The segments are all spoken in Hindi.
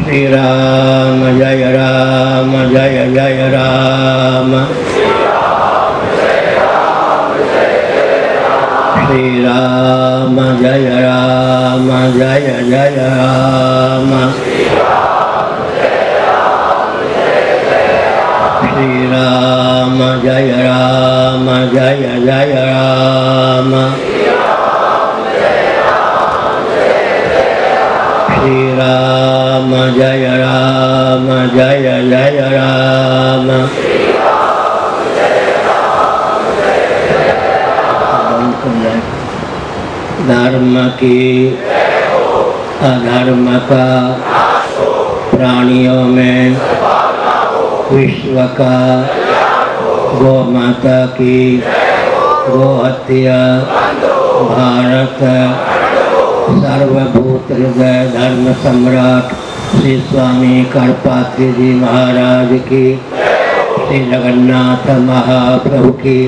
श्री राम जय राम जय जय राम श्री राम जय राम जय जय राम श्री राम जय राम जय जय राम श्री राम जय राम जय जय राम धर्म की अधर्म का प्राणियों में विश्व का गौ माता की गो हत्या भारत सर्वभूत हृदय धर्म सम्राट श्री स्वामी करपात्री जी महाराज की श्री जगन्नाथ महाप्रभु की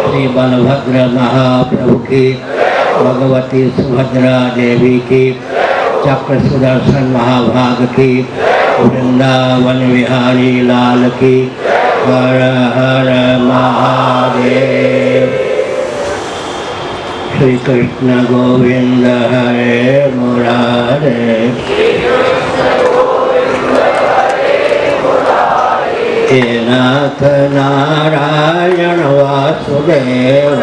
श्री बलभद्र महाप्रभु की भगवती सुभद्रा देवी की चक्र सुदर्शन महाभाग की वृंदावन विहारी लाल की हर हर महादेव। श्री कृष्ण गोविंद हरे मुरारे हे नाथ नारायण वासुदेव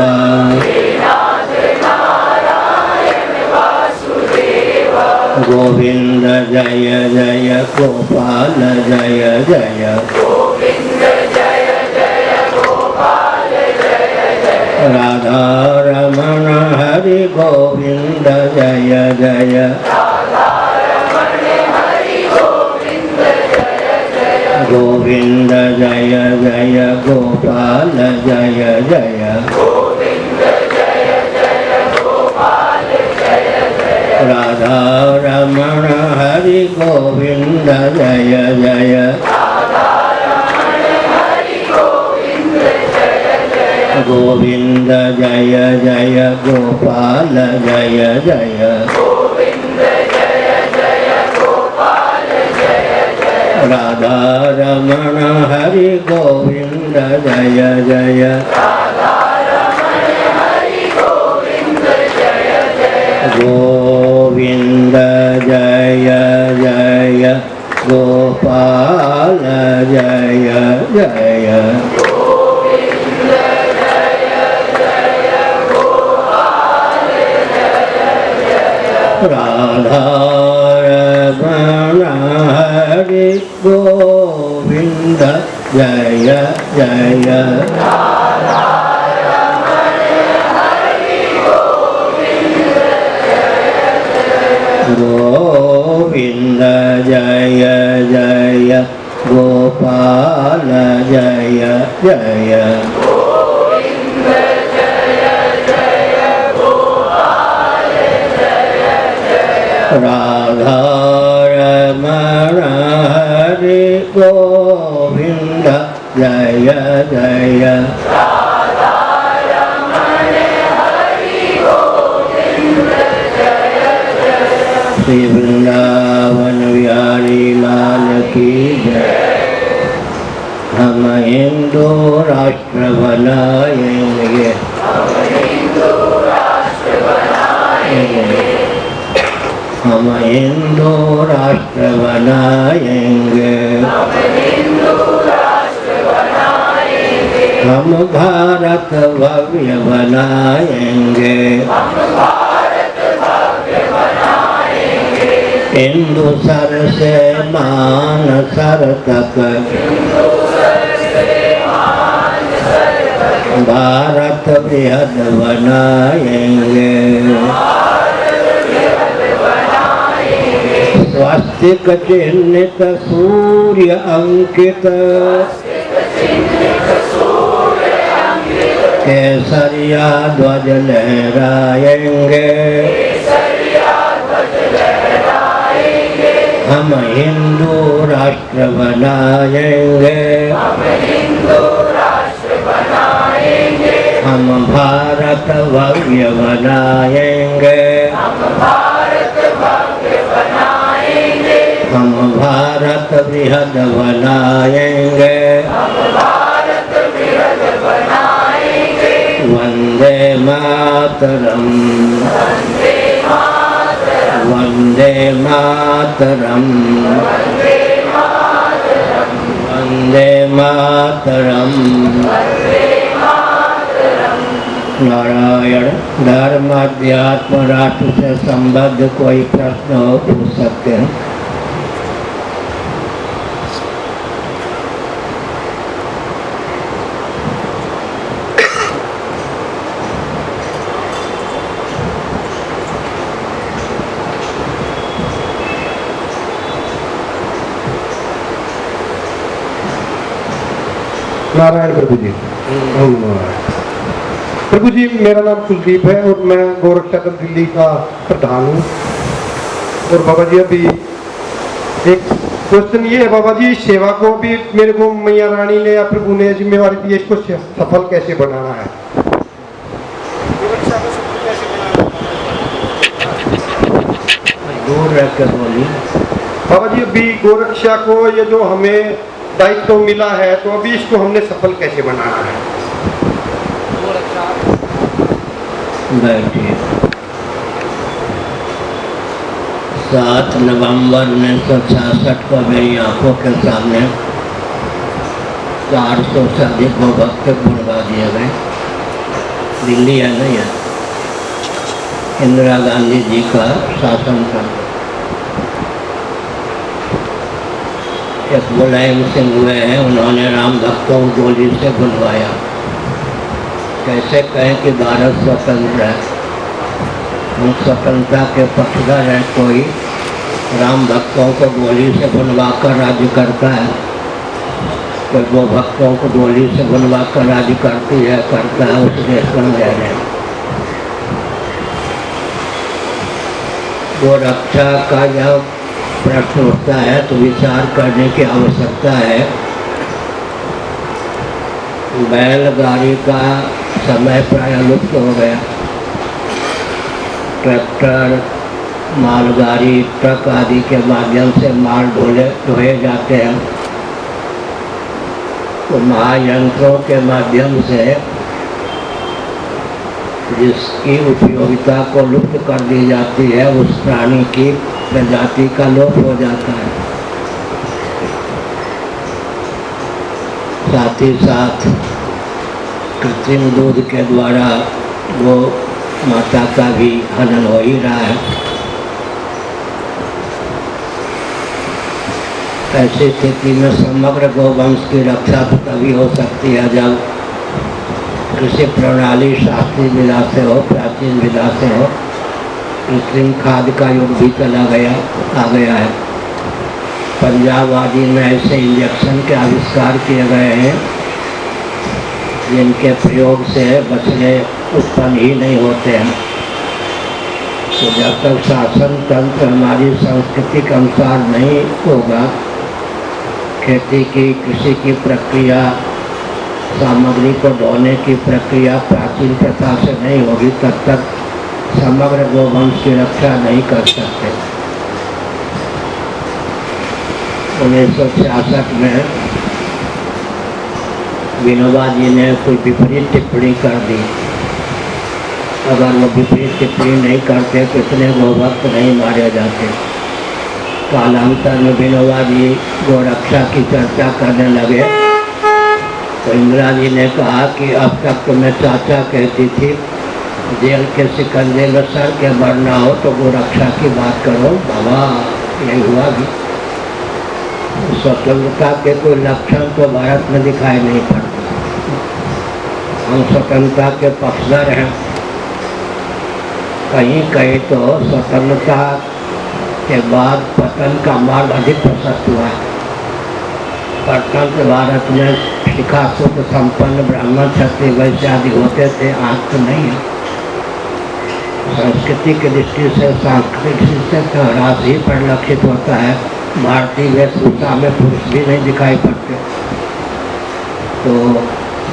गोविंद जय जय गोपाल जय जय राधा रमण हरि गोविंद जय जय गोविंद जय जय गोपाल जय जय राधा रमण हरि गोविंद जय जय गोविंद जय जय गोपाल जय जय राधा रमण हरि गोविंद जय जय गोविंद जय जय गोपाल जय जय राधा रमण हरि गोविंद जय जय गोविंद जय जय गोपाल जय जय राधा रमण हरि गोविंद जय जय श्री वृंदावन विहारी लाल की जय। हम हिंदू राष्ट्र बनाएंगे हम हिंदू राष्ट्र बनाएंगे हम भारत भव्य बनाएंगे हिंदू सर से मान सर तक भारत बृहद बनाएंगे स्वास्तिक चिन्हित सूर्य अंकित केसरिया ध्वज लहराएंगे हम हिंदू राष्ट्र बनाएंगे हम भारत भव्य बनाएंगे हम भारत बृहद बनाएंगे, वंदे मातरम, वंदे मातरम, वंदे मातरम। नारायण। धर्म अध्यात्म राष्ट्र से संबद्ध कोई प्रश्न हो पूछ सकते हैं। नारायण प्रभु जी। प्रभु जी, मेरा नाम कुलदीप है और मैं गोरक्षा दल दिल्ली का प्रधान हूँ। और बाबा जी, अभी एक क्वेश्चन ये है बाबा जी, सेवा को भी मेरे को मैया रानी ने या प्रभु ने जिम्मेवारी दी है, इसको सफल कैसे बनाना है? दूर रख के बोलिए बाबा जी। अभी गोरक्षा को ये जो हमें दायित्व तो मिला है, तो अभी इसको हमने सफल कैसे बनाना है? बैठिए। 7 नवंबर 1966 को मेरी आंखों के सामने 400 से अधिक भक्त बनवा दिए गए। दिल्ली है नहीं है, इंदिरा गांधी जी का शासन था। एक मुलायम सिंह हुए हैं, उन्होंने राम भक्तों को गोली से बुलवाया। कैसे कहें कि भारत स्वतंत्र है? हम स्वतंत्रता के पक्षधर हैं। कोई राम भक्तों को गोली से बुलवा कर राज्य करता है, कोई गो भक्तों को गोली से बुलवा कर राज्य करती है, करता है, उस देश में रह रहे हैं। गोरक्षा का जब प्रश्न उठता है तो विचार करने की आवश्यकता है। बैलगाड़ी का समय प्राय लुप्त हो गया। ट्रैक्टर, मालगाड़ी, ट्रक आदि के माध्यम से माल ढोए जाते हैं। तो महायंत्रों के माध्यम से जिसकी उपयोगिता को लुप्त कर दी जाती है, उस प्राणी की प्रजाति का लोप हो जाता है। साथ ही साथ कृत्रिम दूध के द्वारा वो माता का भी हनन हो ही रहा है। ऐसी स्थिति में समग्र गौवंश की रक्षा तो तभी हो सकती है जब कृषि प्रणाली शास्त्रीय विधा से हो, प्राचीन विधा से हो। कृत्रिम खाद का युग भी आ गया है। पंजाब आदि में ऐसे इंजेक्शन के आविष्कार किए गए हैं जिनके प्रयोग से बछड़े उत्पन्न ही नहीं होते हैं। तो जब तक शासन तंत्र हमारी संस्कृति के अनुसार नहीं होगा, खेती की, कृषि की प्रक्रिया, सामग्री को ढोने की प्रक्रिया प्राचीन प्रथा से नहीं होगी, तब तक समग्र गोवंश की रक्षा नहीं कर सकते। 1966 में विनोबा जी ने कोई विपरीत टिप्पणी कर दी। अगर वो विपरीत टिप्पणी नहीं करते तो इतने गोभक्त नहीं मारे जाते। कालांतर में विनोबा जी गोरक्षा की चर्चा करने लगे तो इंदिरा जी ने कहा कि अब तक तो मैं चाचा कहती थी, जेल के सिकंजे में सर के बढ़ना हो तो गोरक्षा की बात करो बाबा। यही हुआ भी। स्वतंत्रता के कोई लक्षण तो भारत में दिखाई नहीं पड़ते। हम स्वतंत्रता के पक्षधर हैं। कहीं कहीं तो स्वतंत्रता के बाद पतन का मार्ग अधिक प्रशस्त हुआ है। गणतंत्र भारत में शिखा सुख संपन्न ब्राह्मण क्षत्रिय वैश्य आदि होते थे, आज तो नहीं है। संस्कृति की दृष्टि से, सांस्कृतिक दृष्टि से तो ह्रास ही परिलक्षित होता है। भारतीय वेशभूषा में पुरुष भी नहीं दिखाई पड़ते। तो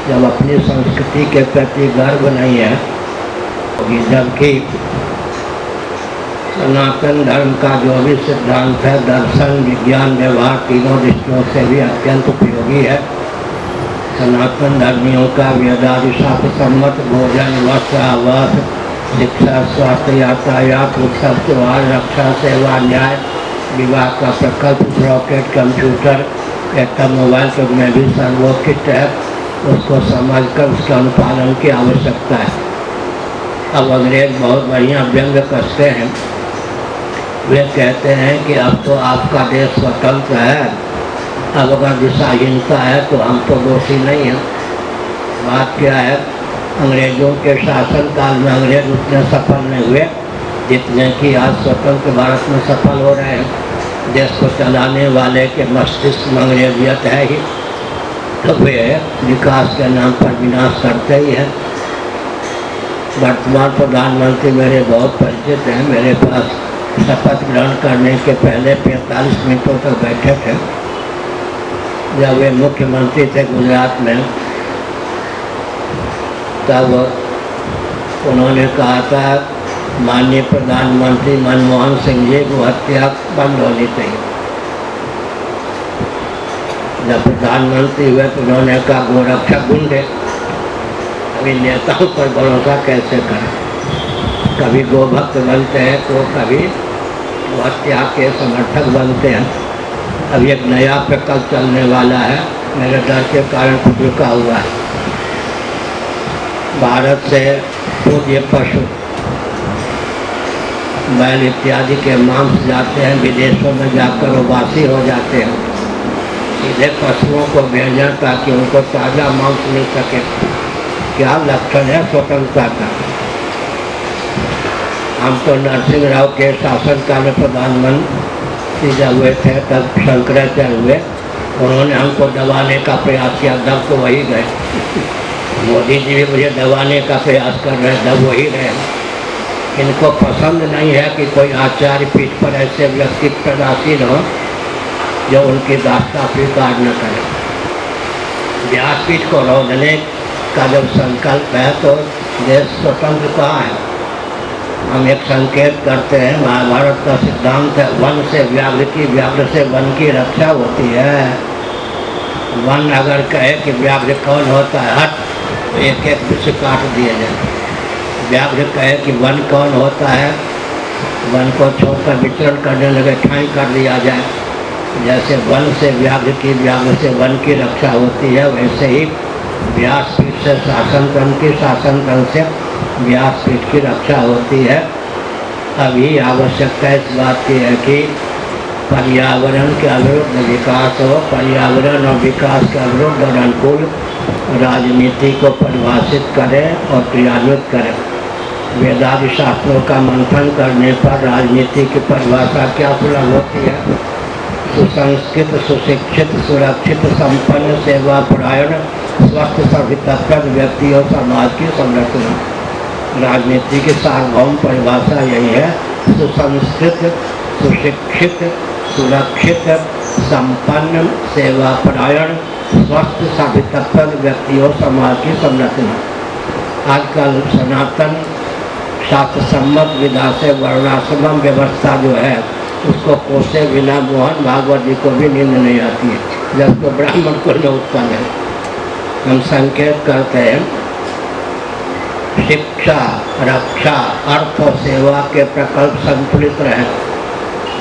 जब अपनी संस्कृति के प्रति गर्व नहीं है, जबकि सनातन धर्म का जो भी सिद्धांत है, दर्शन, विज्ञान, व्यवहार, तीनों दृष्टियों से भी अत्यंत उपयोगी है। सनातन धर्मियों का वेदादि शास्त्र सम्मत भोजन, वस्त्र, आवास, शिक्षा, स्वास्थ्य, यातायात, उत्सव, त्योहार, रक्षा, सेवा, न्याय, विवाह का प्रकल्प, रॉकेट, कंप्यूटर, एटम मोबाइल युग में भी सर्वोत्कृष्ट है, उसको समझकर उसके अनुपालन की आवश्यकता है। अब अंग्रेज बहुत बढ़िया व्यंग कसते हैं। वे कहते हैं कि अब तो आपका देश स्वतंत्र है, अब अगर दिशाहीनता है तो हम तो दोषी नहीं हैं। बात क्या है, अंग्रेज़ों के शासनकाल में अंग्रेज उतने सफल नहीं हुए जितने कि आज स्वतंत्र भारत में सफल हो रहे हैं। देश को चलाने वाले के मस्तिष्क में अंग्रेजियत है ही, तो वे विकास के नाम पर विनाश करते ही हैं। वर्तमान प्रधानमंत्री मेरे बहुत परिचित हैं, मेरे पास शपथ ग्रहण करने के पहले 45 मिनटों तक बैठे थे। जब वे मुख्यमंत्री थे गुजरात में, तब उन्होंने कहा था माननीय प्रधानमंत्री मनमोहन सिंह जी को हत्या बंद होनी चाहिए। जब प्रधानमंत्री हुए तो उन्होंने कहा गोरक्षा गुंडे, अभी नेताओं पर भरोसा कैसे करें, कभी गोभक्त बनते हैं तो कभी हत्या के समर्थक बनते हैं। अब एक नया प्रकल्प चलने वाला है, मेरे डर के कारण कुछ रुका हुआ है। भारत से पूज्य पशु बैल इत्यादि के मांस जाते हैं विदेशों में, जाकर वो वासी हो जाते हैं। सीधे पशुओं को भेजें ताकि उनको ताज़ा मांस मिल सके। क्या लक्षण है स्वतंत्रता का। हम तो नरसिंह राव के शासनकाल में प्रधानमंत्री जब हुए थे तब शंकराचार्य हुए, उन्होंने हमको दबाने का प्रयास किया, दब तो वही गए। मोदी जी भी मुझे दबाने का प्रयास कर रहे हैं, दब वही रहे। इनको पसंद नहीं है कि कोई आचार्य पीठ पर ऐसे व्यक्ति प्रदासीन हो जो उनकी दास्ता स्वीकार न करें। व्यासपीठ को रोकने का जब संकल्प है तो देश स्वतंत्र कहाँ है। हम एक संकेत करते हैं, महाभारत का सिद्धांत है वन से व्याघ्र की, व्याघ्र से वन की रक्षा होती है। वन अगर कहे कि व्याघ्र कौन होता है, हट, तो एक एक विष काट दिए जाए। व्याघ्र कहे कि वन कौन होता है, वन को छोड़कर विचरण करने लगे, ठाई कर दिया जाए। जैसे वन से व्याघ्र की, व्याघ्र से वन की रक्षा होती है, वैसे ही व्यासपीठ से शासन तंत्र की, शासन तंत्र से व्यासपीठ की रक्षा होती है। अभी आवश्यकता इस बात की है कि पर्यावरण के अनुरूप विकास हो, पर्यावरण और विकास के अनुरूप और अनुकूल राजनीति को परिभाषित करें और क्रियान्वित करें। वेदादि शास्त्रों का मंथन करने पर राजनीति की परिभाषा क्या सुलभ होती है। सुसंस्कृत, सुशिक्षित, सुरक्षित, संपन्न, सेवापरायण, स्वस्थ, सभी तत्पर व्यक्ति और समाज की संरचना। राजनीति की सार्वभौम परिभाषा यही है, सुसंस्कृत, सुशिक्षित, सुरक्षित, संपन्न, सेवापरायण, स्वस्थ, सभी तत्पर व्यक्ति और समाज की संरचना। आजकल सनातन शास्त्र सम्मत विधा से वर्णाश्रम व्यवस्था जो है उसको कोसे बिना मोहन भागवत जी को भी नींद नहीं आती है, जब तो ब्राह्मण को न उत्पन्न है। हम संकेत करते हैं शिक्षा, रक्षा, अर्थ और सेवा के प्रकल्प संतुलित रहे,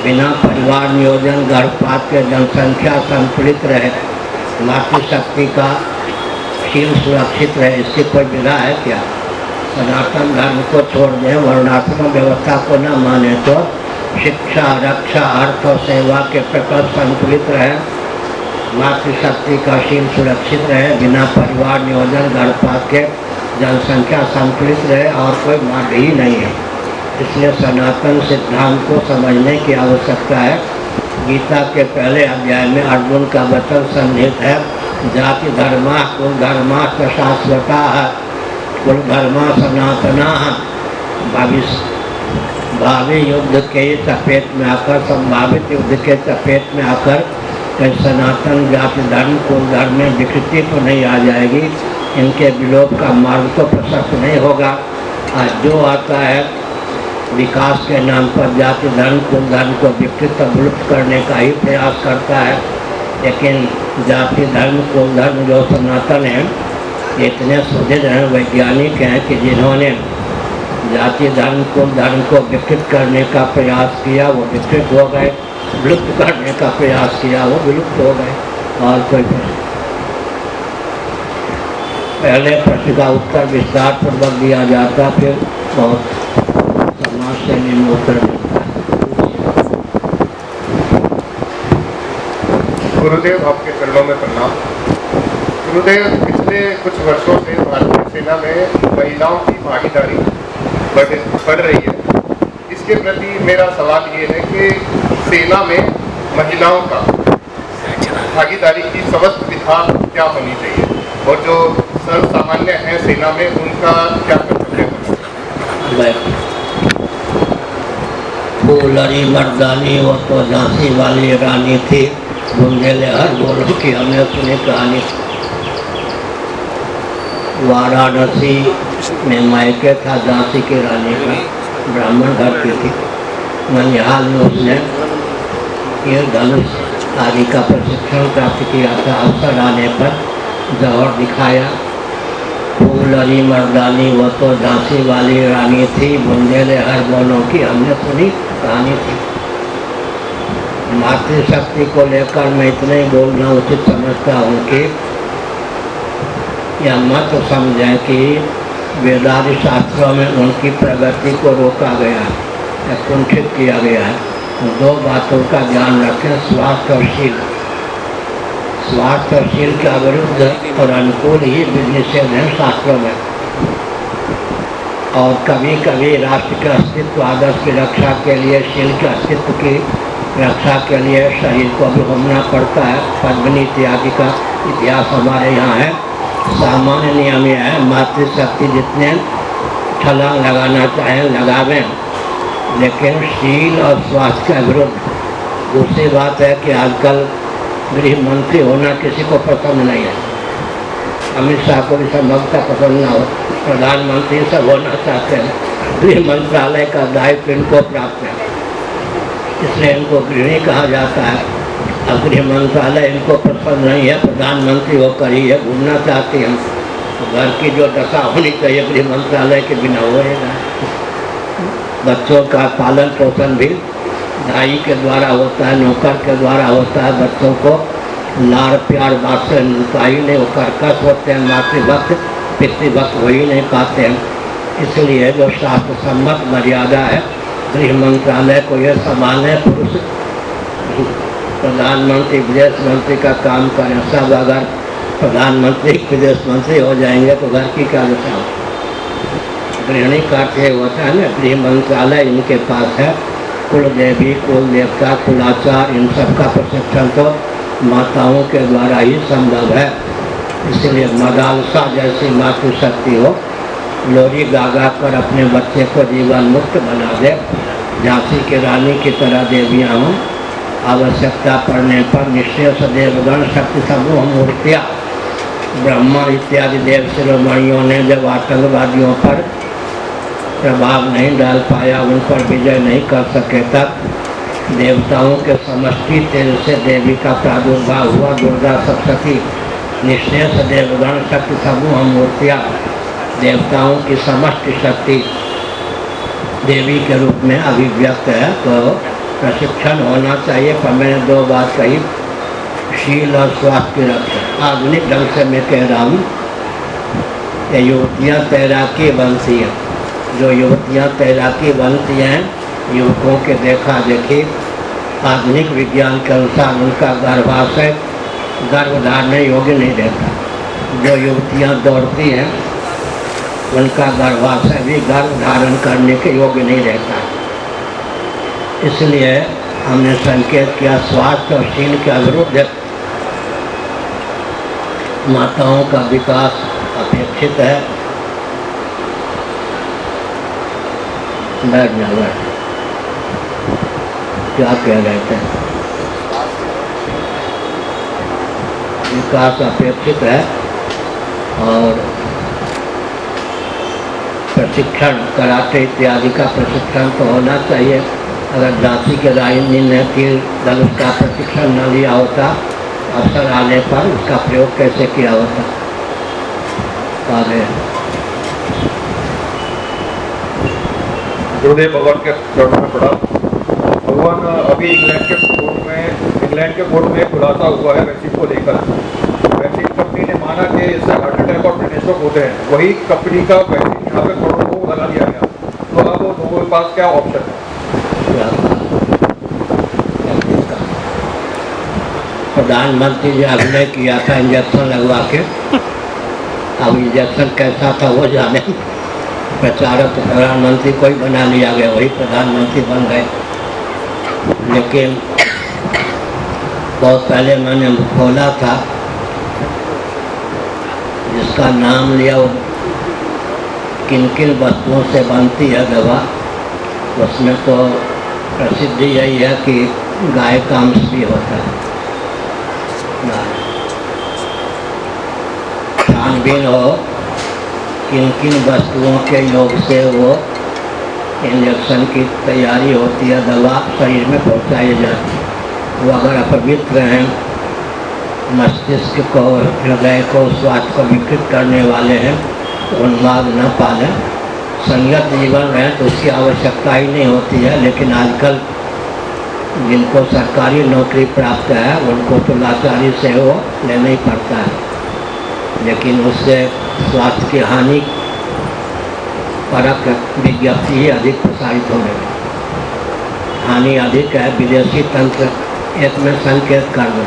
बिना परिवार नियोजन गर्भपात के जनसंख्या संतुलित रहे, मातृशक्ति का शील सुरक्षित रहे। इसकी कोई विधा है क्या। सनातन धर्म को छोड़ दें, वर्णाश्रम व्यवस्था को न माने तो शिक्षा, रक्षा, अर्थ और सेवा के प्रकल्प संतुलित रहे, मातृशक्ति का शील सुरक्षित रहे, बिना परिवार नियोजन गर्भपात के जनसंख्या संतुलित रहे और कोई मार्ग ही नहीं है। इसलिए सनातन सिद्धांत को समझने की आवश्यकता है। गीता के पहले अध्याय में अर्जुन का वचन संहित है, जाति धर्मा कुल धर्मा शाश्वता, कुल धर्मा सनातना। भावी युद्ध के चपेट में आकर, संभावित युद्ध के चपेट में आकर कहीं सनातन जाति धर्म कुल धर्म में विकृति तो नहीं आ जाएगी, इनके विलोप का मार्ग तो प्रशस्त नहीं होगा। आज जो आता है विकास के नाम पर जाति धर्म कुल धर्म को विकसित और विलुप्त करने का ही प्रयास करता है। लेकिन जाति धर्म कुल धर्म जो सनातन है, इतने सुदृढ़ हैं, वैज्ञानिक हैं कि जिन्होंने जाति धर्म कुल धर्म को विकसित करने का प्रयास किया वो विकसित हो गए, विलुप्त करने का प्रयास किया वो विलुप्त हो गए। और कोई प्रश्न? पहले प्रश्न का उत्तर विस्तार पूर्वक दिया जाता, फिर बहुत समाज से निम्न उत्तर मिलता है। गुरुदेव, आपके चरणों में प्रणाम। गुरुदेव, पिछले कुछ वर्षों से भारतीय सेना में महिलाओं की भागीदारी बढ़ रही है। इसके प्रति मेरा सवाल ये है कि सेना में महिलाओं का भागीदारी की समस्त विधा क्या होनी चाहिए और जो सर्वसामान्य हैं सेना में उनका क्या कर्तव्य होना चाहिए? फूलरी मर्दानी वो तो झांसी वाली रानी थी, बुंदेलहर बोलो कि हमने सुनी कहानी। वाराणसी में मायके था झांसी की रानी का, ब्राह्मण घर की थी। ननिहाल में उसने ये धनुष आदि का प्रशिक्षण प्राप्त किया था। अवसर आने पर जौहर दिखाया। फूलरी मर्दानी वो तो झांसी वाली रानी थी, बुंदेलहर बोलो की हमने सुनी कहानी थी। मातृशक्ति को लेकर मैं इतना ही बोलना उचित समझता हूँ कि यह मत समझें कि वेदांत शास्त्रों में उनकी प्रगति को रोका गया है या कुंठित किया गया है। दो बातों का ध्यान रखें, स्वास्थ्य और शील। स्वास्थ्य और शील के विरुद्ध और अनुकूल ही निषेध है शास्त्रों में। और कभी कभी राष्ट्र के अस्तित्व आदर्श की रक्षा के लिए, शील के अस्तित्व की रक्षा के लिए शरीर को भी होना पड़ता है। पद्मिनी इत्यादि का इतिहास हमारे यहाँ है। सामान्य नियम यह है, मातृशक्ति जितने छलांग लगाना चाहें लगावें, लेकिन शील और स्वास्थ्य के विरुद्ध। दूसरी बात है कि आजकल गृह मंत्री होना किसी को पसंद नहीं है। अमित शाह को भी संभवतः पसंद ना हो, प्रधानमंत्री सब होना चाहते हैं। गृह मंत्रालय का दायित्व इनको प्राप्त है, इसलिए इनको गृहिणी कहा जाता है। अब गृह मंत्रालय इनको पसंद नहीं है, प्रधानमंत्री होकर ही है, घूमना चाहते हैं। तो घर की जो दशा होनी चाहिए गृह मंत्रालय के बिना होएगा। बच्चों का पालन पोषण भी दाई के द्वारा होता है, नौकर के द्वारा होता है। बच्चों को लाड़ प्यार बात से मिलता ही नहीं, वो कर्कश होते हैं, मातृभक्त पितृभक्त हो ही नहीं पाते हैं। इसलिए जो शास्त्र सम्मत मर्यादा है, गृह मंत्रालय को यह संभालने पुरुष प्रधानमंत्री विदेश मंत्री का काम करें। सब अगर प्रधानमंत्री विदेश मंत्री हो जाएंगे तो घर की क्या दशा हो। गृहिणी का होता है ना, गृह मंत्रालय इनके पास है। कुल देवी, कुल देवता, कुलाचार, इन सब का प्रशिक्षण तो माताओं के द्वारा ही संभव है। इसलिए मदालसा जैसी मातृशक्ति हो, लोरी गागा कर अपने बच्चे को जीवन मुक्त बना दे। झांसी की रानी की तरह देवियाँ हों। आवश्यकता पड़ने पर निश्चय सदैवगण शक्ति समूह मूर्तियाँ, ब्रह्मा इत्यादि देव शिरोमणियों ने जब आतंकवादियों पर प्रभाव नहीं डाल पाया, उन पर विजय नहीं कर सके, तब देवताओं के समष्टि तेज से देवी का प्रादुर्भाव हुआ। दुर्गा सप्तशती निश्चय सदैवगण शक्ति समूह मूर्तियाँ, देवताओं की समष्टि शक्ति देवी के रूप में अभिव्यक्त है। तो प्रशिक्षण होना चाहिए। पर मैंने दो बात कही, शील और स्वास्थ्य की रक्षा। आधुनिक ढंग से मैं कह रहा हूँ कि युवतियाँ तैराकी बनती हैं। जो युवतियाँ तैराकी बनती हैं, युवकों के देखा देखी आधुनिक विज्ञान के अनुसार उनका गर्भाशय गर्भ धारने योग्य नहीं रहता। जो युवतियाँ दौड़ती हैं उनका गर्भाशय भी गर्भ धारण करने के योग्य नहीं रहता। इसलिए हमने संकेत किया स्वास्थ्य और शील के विरुद्ध माताओं का विकास अपेक्षित है। बैठ जाओ, क्या कह रहे थे? विकास अपेक्षित है और प्रशिक्षण, कराटे इत्यादि का प्रशिक्षण तो होना चाहिए। अगर झांसी के राजनीति दल का प्रशिक्षण न लिया होता, अवसर आने पर उसका प्रयोग कैसे किया होता। आगे गुरुदेव भगवान के चरणों में पड़ा। भगवान अभी इंग्लैंड के कोर्ट में खुलासा हुआ है वैक्सीन को लेकर। वैक्सीन कंपनी ने माना कि इससे हार्ट अटैक और ब्रेन स्ट्रोक होते हैं, वही कंपनी का वैक्सीन यहाँ पे करोड़ों को लगा दिया गया। तो अब लोगों के पास क्या ऑप्शन है? प्रधानमंत्री जी अभिनय किया था इंजेक्शन लगवा के, अब इंजेक्शन कैसा था वो जाने। प्रचारक प्रधानमंत्री को ही बना लिया गया, वही प्रधानमंत्री बन गए। लेकिन बहुत पहले मैंने खोला था, जिसका नाम लिया, वो किन किन वस्तुओं से बनती है दवा, उसमें तो प्रसिद्धि यही है कि गाय का अंश भी होता है। छानबीन हो किन किन वस्तुओं के योग से वो इंजेक्शन की तैयारी होती है, दवा शरीर में पहुंचाई जाती है। वो अगर अपवित्र हैं, मस्तिष्क को, हृदय को, स्वास्थ्य को विकृत करने वाले हैं, तो उन्माद न पालें। संयत जीवन में तो उसकी आवश्यकता ही नहीं होती है। लेकिन आजकल जिनको सरकारी नौकरी प्राप्त है, उनको तो लाचारी से वो लेना ही पड़ता है। लेकिन उससे स्वास्थ्य की हानि परक विज्ञप्ति ही अधिक प्रसारित होने लगी। हानि अधिक है, विदेशी तंत्र एक में संकेत कर दो।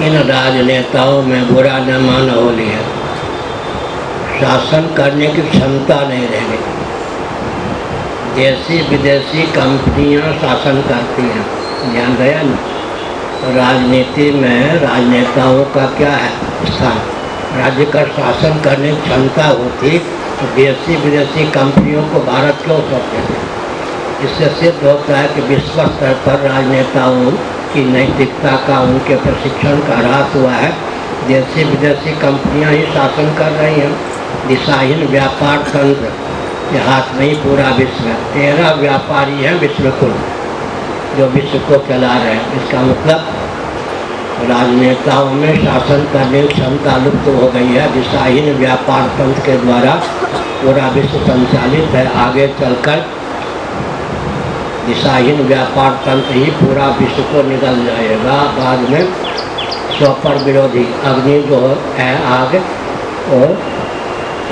इन राजनेताओं में बुरा न मान होली है, शासन करने की क्षमता नहीं रह गई। देशी विदेशी कंपनियां शासन करती हैं, ध्यान गया ना। राजनीति में राजनेताओं का क्या है स्थान? राज्य का शासन करने की क्षमता होती तो देशी विदेशी कंपनियों को भारत क्यों सौंपते थे? इससे सिद्ध होता है कि विश्व स्तर पर राजनेताओं की नैतिकता का, उनके प्रशिक्षण का ह्रास हुआ है। देशी विदेशी कंपनियां ही शासन कर रही हैं। दिशाहीन व्यापार तंत्र के हाथ में ही पूरा विश्व है। 13 व्यापारी हैं विश्व को, जो विश्व को चला रहे हैं। इसका मतलब राजनेताओं में शासन करने की क्षमता लुप्त हो गई है। दिशाहीन व्यापार तंत्र के द्वारा पूरा विश्व संचालित है। आगे चलकर दिशाहीन व्यापार तंत्र ही पूरा विश्व को निगल जाएगा। बाद में स्वपर विरोधी अग्नि जो है आग, और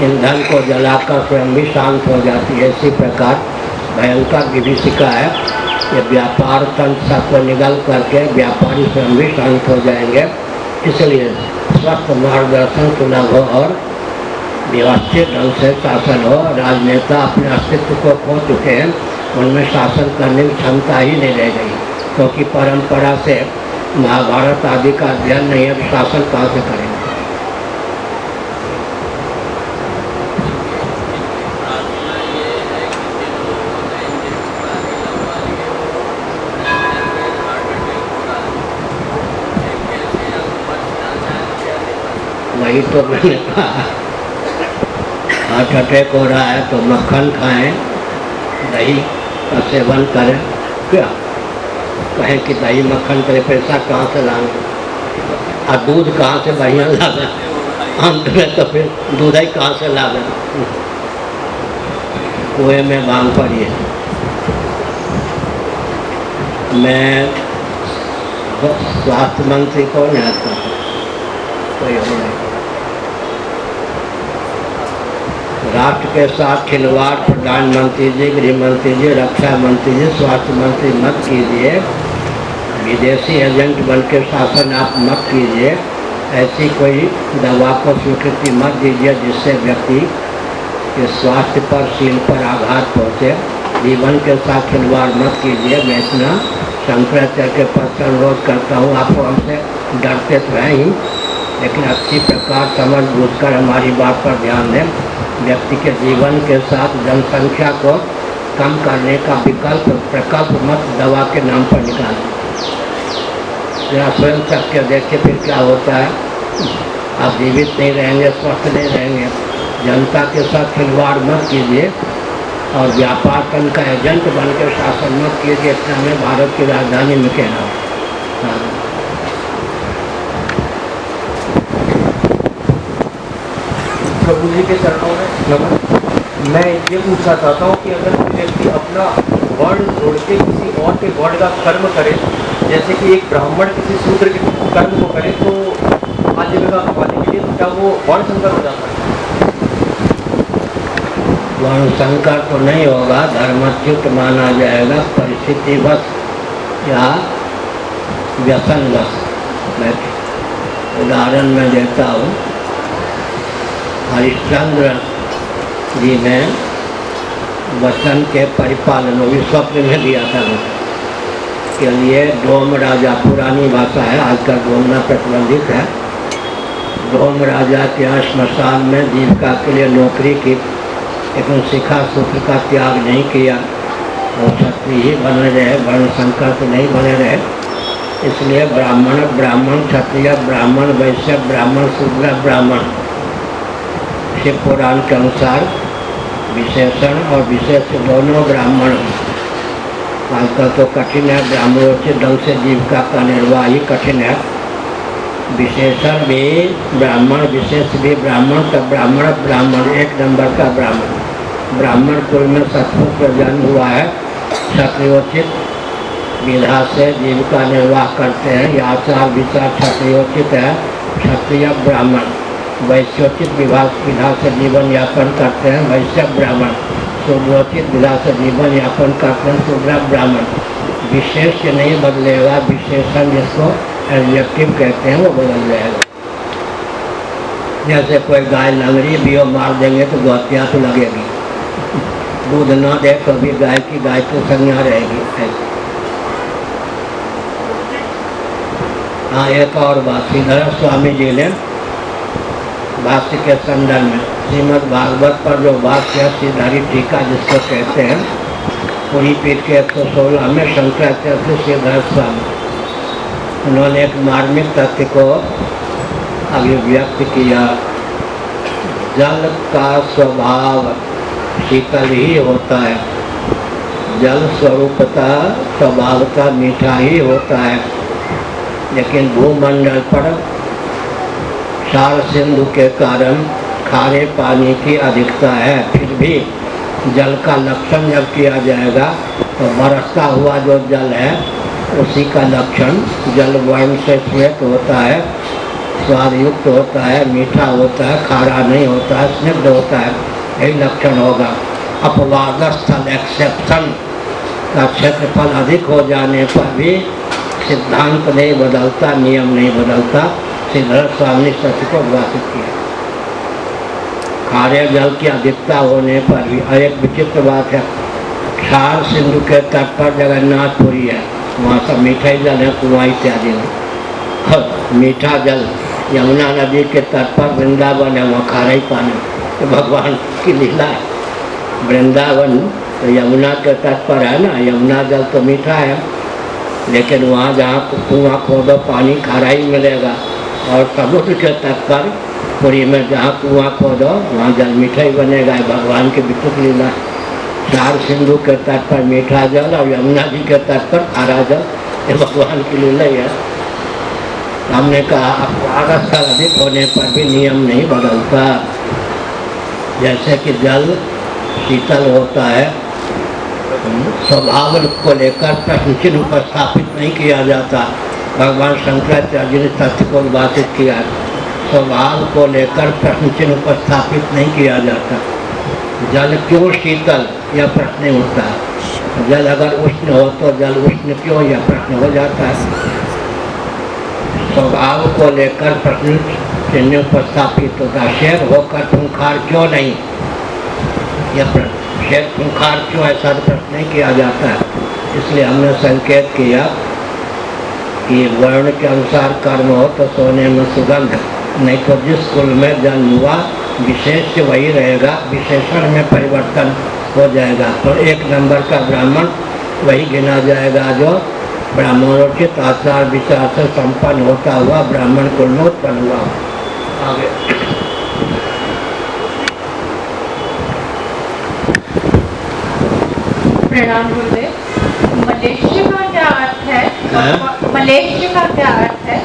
ईंधन को जलाकर स्वयं भी शांत हो जाती है। इसी प्रकार भयंकर विभीषिका है। ये व्यापार तंत्र को निगल करके व्यापारी स्वयं भी शांत हो जाएंगे। इसलिए स्वस्थ मार्गदर्शन सुलभ हो और व्यवस्थित ढंग से शासन हो। राजनेता अपने अस्तित्व को खो चुके हैं, उनमें शासन करने की क्षमता ही नहीं रह गई, क्योंकि परंपरा से महाभारत आदि का अध्ययन नहीं है, तो शासन कहाँ से करेंगे। वही तो मैंने कहा, हार्ट अटैक हो रहा है तो मक्खन खाएं, दही का सेवन करें। क्या कहें कि दही मक्खन करे, पैसा कहाँ से लाएंगे और दूध कहाँ से बढ़िया लावे? अंत में तो फिर दूध ही कहाँ से लावे? कुएं में बांध पड़िए। मैं स्वास्थ्य मंत्री कौन है आपका? कोई हो नहीं। राष्ट्र के साथ खिलवाड़ प्रधानमंत्री जी, गृह मंत्री जी, रक्षा मंत्री जी, स्वास्थ्य मंत्री मत कीजिए। विदेशी एजेंट बन के शासन आप मत कीजिए। ऐसी कोई दवा को स्वीकृति मत दीजिए जिससे व्यक्ति के स्वास्थ्य पर, शील पर आघात पहुँचे। जीवन के साथ खिलवाड़ मत कीजिए। मैं इतना शंकराचार्य के पद से अनुरोध करता हूँ। आप हमसे डरते तो हैं ही, लेकिन अच्छी प्रकार समझ बूझ कर हमारी बात पर ध्यान दें। व्यक्ति के जीवन के साथ जनसंख्या को कम करने का प्रकल्प मत दवा के नाम पर निकालें। जरा स्वयं चख के देखिए फिर क्या होता है। आप जीवित नहीं रहेंगे, स्वस्थ नहीं रहेंगे। जनता के साथ खिलवाड़ मत कीजिए और व्यापार तंत्र का एजेंट बनकर शासन मत कीजिए। इतना मैं भारत की राजधानी में कह रहा हूँ। हाँ। प्रभु जी के चरणों में नमन। मैं ये पूछना चाहता हूँ कि अगर कोई व्यक्ति अपना वर्ण छोड़ के किसी और के वर्ण का कर्म करे, जैसे कि एक ब्राह्मण किसी शूद्र के कर्म को करे तो आजीविका कमाने के लिए, तो क्या वो वर्ण संकर हो जाता है? वर्ण संकर तो नहीं होगा, धर्मच्युत माना जाएगा, परिस्थितिवश या व्यसनवश। मैं उदाहरण में देता हूँ, हरिश्चंद्र जी ने वचन के परिपालन भी स्वप्न में दिया था के लिए डोम राजा, पुरानी भाषा है, आजकल बोलना प्रतिबंधित है। डोम राजा के यहाँ श्मशान में जीविका के लिए नौकरी की, लेकिन शिखा सूत्र का त्याग नहीं किया। वो क्षत्रिय ही बने रहे, वर्ण संकर तो नहीं बने रहे। इसलिए ब्राह्मण ब्राह्मण, क्षत्रिय ब्राह्मण, वैश्य ब्राह्मण, शूद्र ब्राह्मण, शिव पुराण के अनुसार विशेषण और विशेष दोनों ब्राह्मण। आजकल तो कठिन है, ब्राह्मणोचित ढंग से जीविका का निर्वाह ही कठिन है। विशेषण भी ब्राह्मण, विशेष भी ब्राह्मण, तब ब्राह्मण ब्राह्मण एक नंबर का ब्राह्मण। ब्राह्मण कुल में सचमुच जन्म हुआ है, क्षत्रियोचित विधा से जीविका निर्वाह करते हैं। यह आचार विचार क्षत्रियोचित है, क्षत्रिय ब्राह्मण। वैश्योचित विधा से जीवन यापन करते हैं, वैश्य ब्राह्मण। शूद्रोचित विधा से जीवन यापन करते हैं, शूद्र ब्राह्मण। विशेष नहीं बदलेगा, विशेषण जिसको एडजेक्टिव कहते हैं वो बदल जाएगा। जैसे कोई गाय लंगड़ी भी हो, मार देंगे तो गौतिया तो लगेगी, दूध ना दे तो भी गाय की गाय तो संज्ञा रहेगी। ऐसे हाँ, एक और बात, श्रीधर स्वामी जी ने भाष्य के संदर्भ में श्रीमद् भागवत पर जो भाष्य है, श्रीधरी टीका जिसको कहते हैं, पूरी पीठ के 116 में शंकराचार्य श्रीधर स्वामी, उन्होंने एक मार्मिक तथ्य को अभिव्यक्त किया। जल का स्वभाव शीतल ही होता है, जल स्वरूपता स्वभावता मीठा ही होता है, लेकिन भूमंडल पर क्षार सिंधु के कारण खारे पानी की अधिकता है। फिर भी जल का लक्षण जब किया जाएगा तो बरसता हुआ जो जल है उसी का लक्षण जल वर्ण से श्वेत होता है, स्वादयुक्त होता है, मीठा होता है, खारा नहीं होता है, स्निग्ध होता है, यही लक्षण होगा। अपवाद स्थल एक्सेप्शन का क्षेत्रफल अधिक हो जाने पर भी सिद्धांत नहीं बदलता, नियम नहीं बदलता। श्रीधर स्वामी सत्य को उद्घाटित किया। खारे जल की अधिकता होने पर भी, और एक विचित्र बात है, क्षार सिंधु के तट पर जगन्नाथपुरी है, वहाँ सब मीठा ही जल है, कुआं इत्यादि में। मीठा जल यमुना नदी के तट पर वृंदावन है, वहाँ खारा ही पानी, तो भगवान की लीला है। वृंदावन तो यमुना के तट पर है ना, यमुना जल तो मीठा है, लेकिन वहाँ जहाँ कुआं खोदो पानी खारा ही मिलेगा। और समुद्र के तट पर पुरी में जहाँ कुआं खोदो वहाँ जल मीठा ही बनेगा, भगवान की विचित्र लीला। चार सिंधु के तट पर मीठा जल और यमुना जी के तट पर खारा जल, ये भगवान की लीला ही है। हमने कहा अपवाद स्थल अधिक होने पर भी नियम नहीं बदलता। जैसे कि जल शीतल होता है, स्वभाव को लेकर प्रश्न चिन्ह उपस्थापित नहीं किया जाता। भगवान शंकराचार्य ने तथ्य को उद्घाटित किया, स्वभाव को लेकर प्रश्न चिन्ह उपस्थापित नहीं किया जाता। जल क्यों शीतल, यह प्रश्न उठता है। जल अगर उष्ण हो तो जल उष्ण क्यों, यह प्रश्न हो जाता है। स्वभाव को लेकर प्रश्न चिन्ह उपस्थापित होता है। शेर होकर खूंखार क्यों नहीं, यह प्रश्न, शेर खूंखार क्यों, ऐसा प्रश्न नहीं किया जाता है। इसलिए हमने संकेत किया कि वर्ण के अनुसार कर्म हो तो सोने में सुगंध, नहीं तो जिस कुल में जन्म हुआ विशेष वही रहेगा, विशेषण में परिवर्तन हो जाएगा। तो एक नंबर का ब्राह्मण वही गिना जाएगा जो ब्राह्मणोचित आचार विचार से संपन्न होता हुआ ब्राह्मण कुल में उत्पन्न हुआ। आगे प्रणाम गुरुदेव। मलेशिया का क्या अर्थ है? हाँ? मलेशिया का क्या अर्थ है?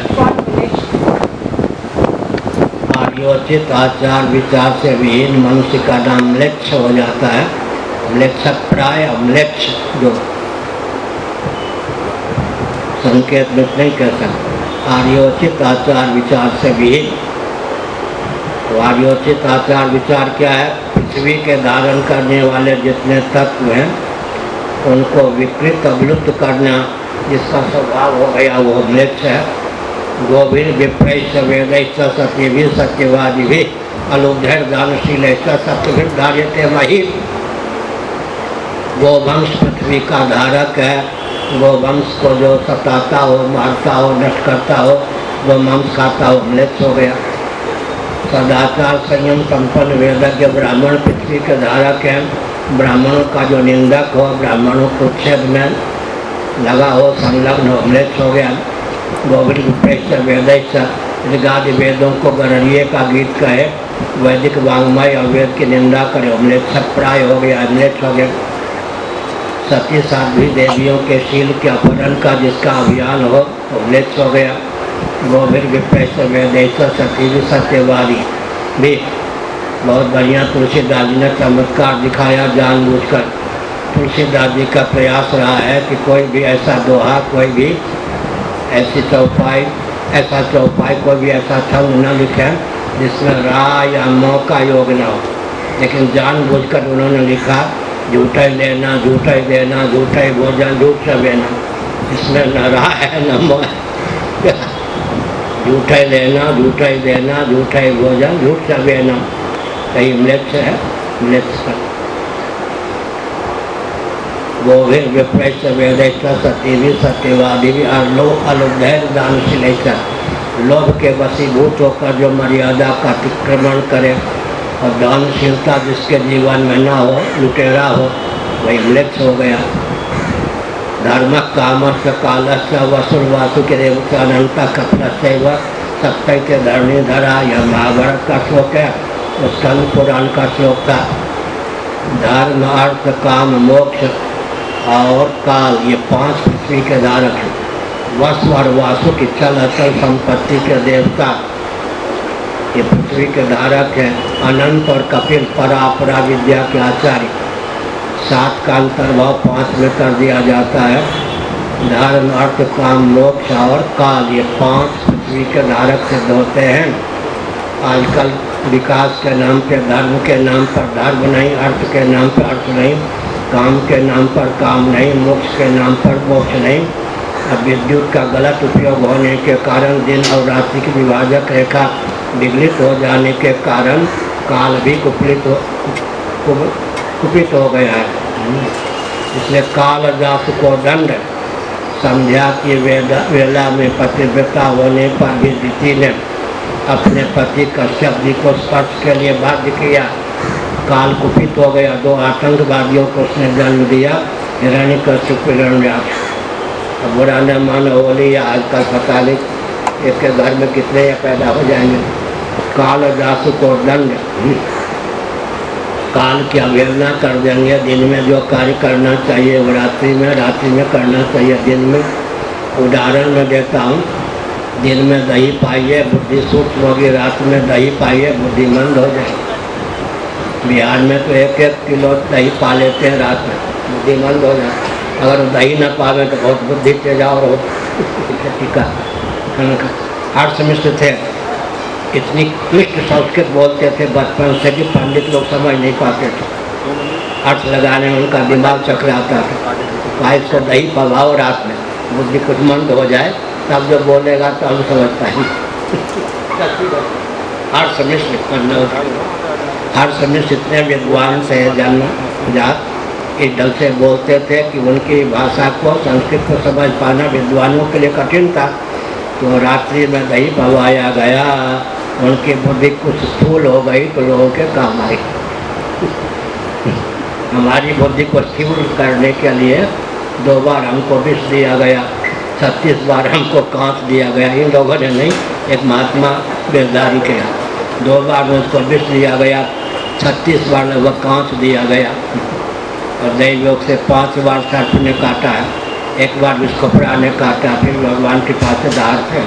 कौन मलेशिया? आर्योचित आचार विचार से विहीन मनुष्य का नाम म्लेच्छ हो जाता है। म्लेच्छप्राय म्लेच्छ जो संकेत में नहीं कह सकते। आर्योचित आचार विचार से विहीन। तो आर्योचित आचार विचार क्या है? पृथ्वी के धारण करने वाले जितने तत्व हैं उनको विकृत अवलुप्त करना जिसका स्वभाव हो गया वो म्लेच्छ है। गोविंद विप्रैश्च वेदैश्च सत्यभिः सत्यवादिभिः अलुब्धैर् दानशीलैश्च सत्यभिः धार्यते मही। गोवंश पृथ्वी का धारक है। गोवंश को जो सताता हो, मारता हो, नष्ट करता हो, गोवंश खाता हो, म्लेच्छ हो गया। सदाचार संयम संपन्न वेदज्ञ ब्राह्मण पृथ्वी के धारक हैं। ब्राह्मणों का जो निंदक हो, ब्राह्मणों को उच्छेद में लगा हो, संलग्न हो, म्लेच्छ हो गया। गोविंद विप्रैश्च वेदैश्च ऋगादि वेदों को गणनीय का गीत कहे, वैदिक वाङ्मय और वेद की निंदा करे, म्लेच्छप्राय हो गया, म्लेच्छ हो गया। सती साध्वी देवियों के शील के अपहरण का जिसका अभियान हो तो म्लेच्छ हो गया। गोविंद विप्रैश्च वेदैश्च सती भी सत्यवादी भी। बहुत बढ़िया तुलसीदास जी ने चमत्कार दिखाया जानबूझकर। तुलसीदास जी का प्रयास रहा है कि कोई भी ऐसा दोहा, कोई भी ऐसी चौपाई, ऐसा चौपाई, कोई भी ऐसा छंद न लिखे जिसमें रा या मौ का योग न हो। लेकिन जानबूझकर उन्होंने लिखा झूठा ही लेना, झूठा ही देना, झूठा ही भोजन, झूठ से बेना। इसमें न रा है न मौ है। झूठा ही लेना, झूठा ही देना, झूठा ही भोजन, झूठ से बेना। कहीं म्लेच्छ है, म्लेच्छ। गोविंद विप्रैश्च वेदैश्च सत्यभिः सत्यवादिभिः अलुब्धैर् दानशीलैश्च। लोभ के वशीभूत होकर जो मर्यादा का अतिक्रमण करे और दानशीलता जिसके जीवन में ना हो, लुटेरा हो, वही म्लेच्छ हो गया। धर्म कामस्य कालस्य वसुर वासुदेव अनंत कपिलस्यैव सत्य धरणी धरा। यह महाभारत का श्लोक है, वो स्कंद पुराण का श्लोक था। धर्म अर्थ काम मोक्ष और काल ये पांच पृथ्वी के धारक हैं। वसु और वासु की चल अचल संपत्ति के देवता ये पृथ्वी के धारक हैं। अनंत और कपिल परापरा विद्या के आचार्य। सात का अंतर्भाव पांच में कर दिया जाता है। धर्म अर्थ काम मोक्ष और काल ये पांच पृथ्वी के धारक सिद्ध होते हैं। आजकल विकास के नाम पे धर्म के नाम पर धर्म नहीं, अर्थ के नाम पर अर्थ नहीं, काम के नाम पर काम नहीं, मोक्ष के नाम पर मोक्ष नहीं। अब विद्युत का गलत उपयोग होने के कारण दिन और रात्रि की विभाजक रेखा विगलित हो जाने के कारण काल भी कुपित हो गया है। इसलिए कालदास को दंड। संध्या की वेला में पतिव्रता होने पर भी दिति ने अपने पति कश्यप जी को स्पर्श के लिए बाध्य किया। काल कुपित हो गया। दो आतंकवादियों को उसने जन्म दिया, हिरण्यकश्यप हिरण्याक्ष। अब बुरा न मानो होली या आजकल पता नहीं इसके घर में कितने पैदा हो जाएंगे। कालदास को दंड। काल की अवहेलना कर देंगे। दिन में जो कार्य करना चाहिए वो रात्रि में करना चाहिए दिन में। उदाहरण मैं देता हूँ, दिन में दही पाइए बुद्धि सूक्ष्म होगी, रात में दही पाइए बुद्धिमंद हो जाए। बिहार में तो 1-1 किलो दही पा लेते हैं रात में, बुद्धिमंद हो जाए। अगर दही न पावे तो बहुत बुद्धि तेज और हो। टीका हर्ष मिश्र थे, इतनी क्लिष्ट संस्कृत बोलते थे बचपन से कि पंडित लोग समझ नहीं पाते थे। अर्थ लगाने में उनका दिमाग चकराता था। भाई इसको दही पवाओ रात में, बुद्धि कुछ मंद हो जाए, तब जो बोलेगा तो हम समझ पाएंगे। हर्ष मिश्र इतने विद्वान थे जन्म जात, इस ढंग से बोलते थे कि उनकी भाषा को, संस्कृत को समझ पाना विद्वानों के लिए कठिन था। तो रात्रि में दही पवाया गया, उनकी बुद्धि कुछ स्थूल हो गई तो लोगों के काम आई। हमारी बुद्धि को स्थिर करने के लिए 2 बार हमको विष दिया गया, 36 बार हमको कांच दिया गया। इन लोगों ने नहीं, एक महात्मा गिरधारी के यहाँ 2 बार उसको विष दिया गया, 36 बार लगभग कांच दिया गया, और दैव योग से 5 बार सर्प ने काटा है, 1 बार विष्णुपुरा ने काटा, फिर भगवान के पास से धार थे।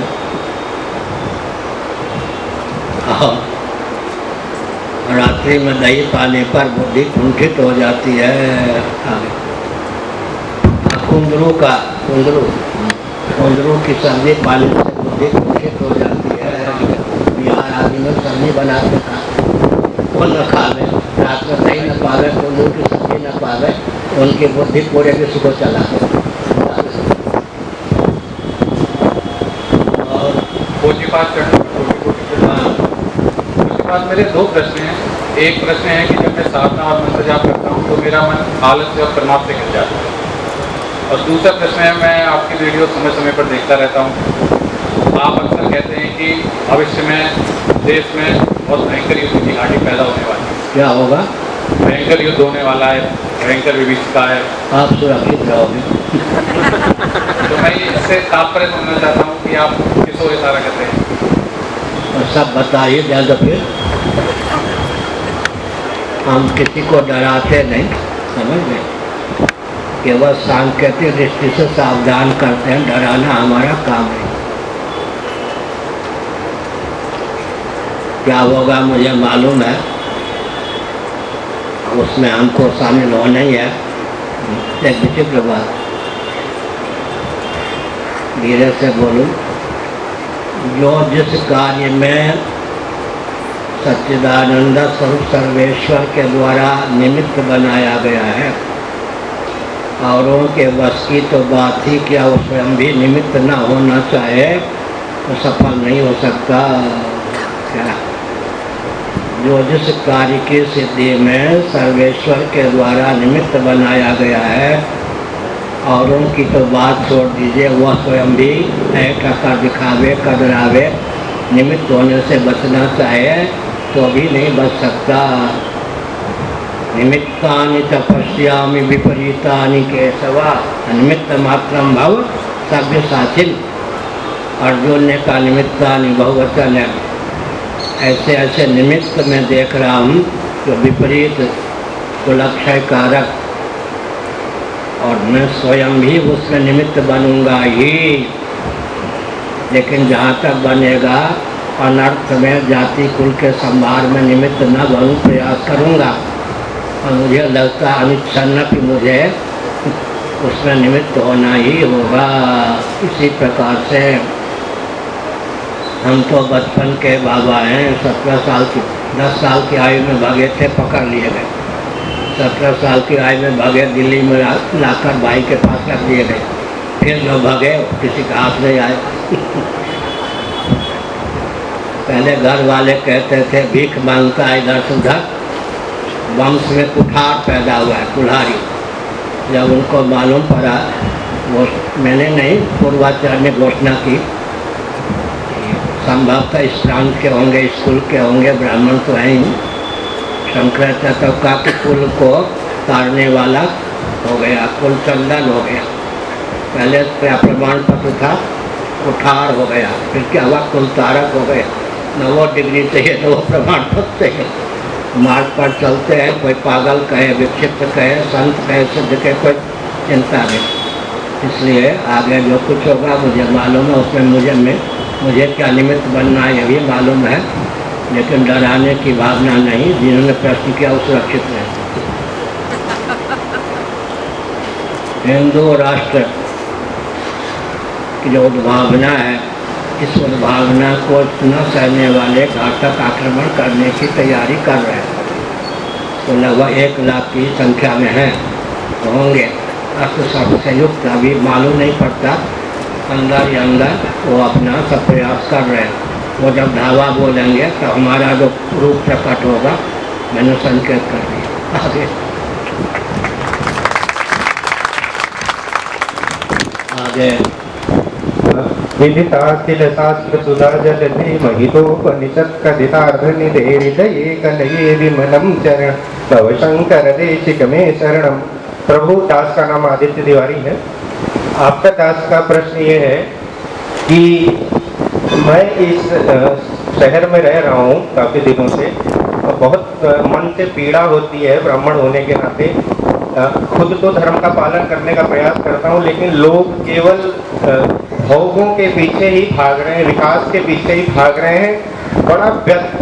रात्रि में दही पाने पर बुद्धि कुंठित हो जाती है। कुंदरू की सब्जी पाने से बुद्धि कुंठित हो जाती है। बिहार आदमी में सब्जी बनाते था, वो न खावे, रात में दही न पावे, कुंदरू की सब्जी न पावे, उनकी बुद्धि पूरे विश्व को चला। और मेरे 2 प्रश्न हैं। एक प्रश्न है कि जब मैं साधना और मंत्र जाप करता हूँ तो मेरा मन आलस्य और तनाव से गिर जाता है, और दूसरा प्रश्न है, मैं आपकी वीडियो समय समय पर देखता रहता हूँ। आप अक्सर कहते हैं कि भविष्य में देश में बहुत भयंकर युद्ध की घाटी पैदा होने वाली है। क्या होगा? भयंकर युद्ध होने वाला है, भयंकर विभीषिका है। आप सुरक्षित रहोगे। तो मैं इससे तात्पर्य समझना चाहता हूँ कि आप किस ओर इशारा करते हैं? और सब बताइए जल्द। फिर हम किसी को डराते नहीं, समझ गए? केवल सांकेतिक दृष्टि से सावधान करते हैं, डराना हमारा काम है। क्या होगा मुझे मालूम है, उसमें हमको शामिल होना ही है। एक विचित्र बात, धीरे से बोलूं, जो जिस कार्य में सच्चिदानंद स्वरूप सर्वेश्वर के द्वारा निमित्त बनाया गया है, औरों के बस की तो बात ही क्या, वो स्वयं भी निमित्त न होना चाहे तो सफल नहीं हो सकता। क्या जो जिस कार्य की सिद्धि में सर्वेश्वर के द्वारा निमित्त बनाया गया है, औरों की तो बात छोड़ दीजिए, वह स्वयं भी ऐसा कर दिखावे, कदरावे, निमित्त होने से बचना चाहे तो भी नहीं बच सकता। निमित्तानि तपस्यामि विपरीतानि केशवा निमित्त मात्रम भव सभ्य साचिन। अर्जुन ने कहा निमित्तानि बहुवचन है, ऐसे ऐसे निमित्त में देख रहा हूँ जो विपरीत कुलक्षय कारक, और मैं स्वयं भी उसमें निमित्त बनूंगा ही। लेकिन जहाँ तक बनेगा, अनर्थ में जाति कुल के संभार में निमित्त न बनूं, प्रयास करूँगा। और मुझे लगता अनिच्छन्न कि मुझे उसमें निमित्त होना ही होगा। इसी प्रकार से हम तो बचपन के बाबा हैं, 17 साल की 10 साल की आयु में भागे थे, पकड़ लिए गए। 17 साल की आयु में भागे, दिल्ली में लाकर भाई के पास रख दिए गए। फिर जो भागे किसी का हाथ नहीं आए। पहले घर वाले कहते थे भीख मांगता है इधर से उधर, वंश में कुठार पैदा हुआ है, कुल्हारी। जब उनको मालूम पड़ा, वो मैंने नहीं, पूर्वाचार्य ने घोषणा की, संभवतः इस प्रांत के होंगे, स्कूल के होंगे, ब्राह्मण तो हैं ही। शंकराचार्य का कुल को तारने वाला हो गया, कुल चंदन हो गया। पहले क्या प्रमाण पत्र था, कुठार हो गया, फिर क्या हुआ, कुल तारक हो गया। न वो डिग्री चाहिए तो वो प्रमाण पत्र चाहिए। मार्ग पर चलते हैं, कोई पागल कहे, विक्षिप्त कहे, संत कहे, सिद्ध कहे, कोई चिंता नहीं। इसलिए आगे जो कुछ होगा मुझे मालूम है, उसमें मुझे क्या निमित्त बनना है ये भी मालूम है, लेकिन डराने की भावना नहीं। जिन्होंने प्रश्न किया वो सुरक्षित रहे। हिंदू राष्ट्र की जो उद्भावना है, इस उद्भावना को न सहने वाले घातक आक्रमण करने की तैयारी कर रहे हैं। तो लगभग 1 लाख की संख्या में हैं, तो होंगे अस्त्र शस्त्र से युक्त, अभी मालूम नहीं पड़ता। अंदर ही अंदर वो अपना सब प्रयास कर रहे हैं। वो जब धावा बोलेंगे तो हमारा जो रूप प्रकट होगा, मैंने संकेत कर दिया। आगे विदिताखिल शास्त्र सुधा जलधि महितोपनिषत् कथितार्थ निधे हृदये कनये विमलम चरण भव शंकर देशिक में शरणम। प्रभु, दास का नाम आदित्य तिवारी है। आपका दास का प्रश्न ये है कि मैं इस शहर में रह रहा हूँ काफ़ी दिनों से और बहुत मन से पीड़ा होती है ब्राह्मण होने के नाते। खुद तो धर्म का पालन करने का प्रयास करता हूँ, लेकिन लोग केवल भोगों के पीछे ही भाग रहे हैं, विकास के पीछे ही भाग रहे हैं। बड़ा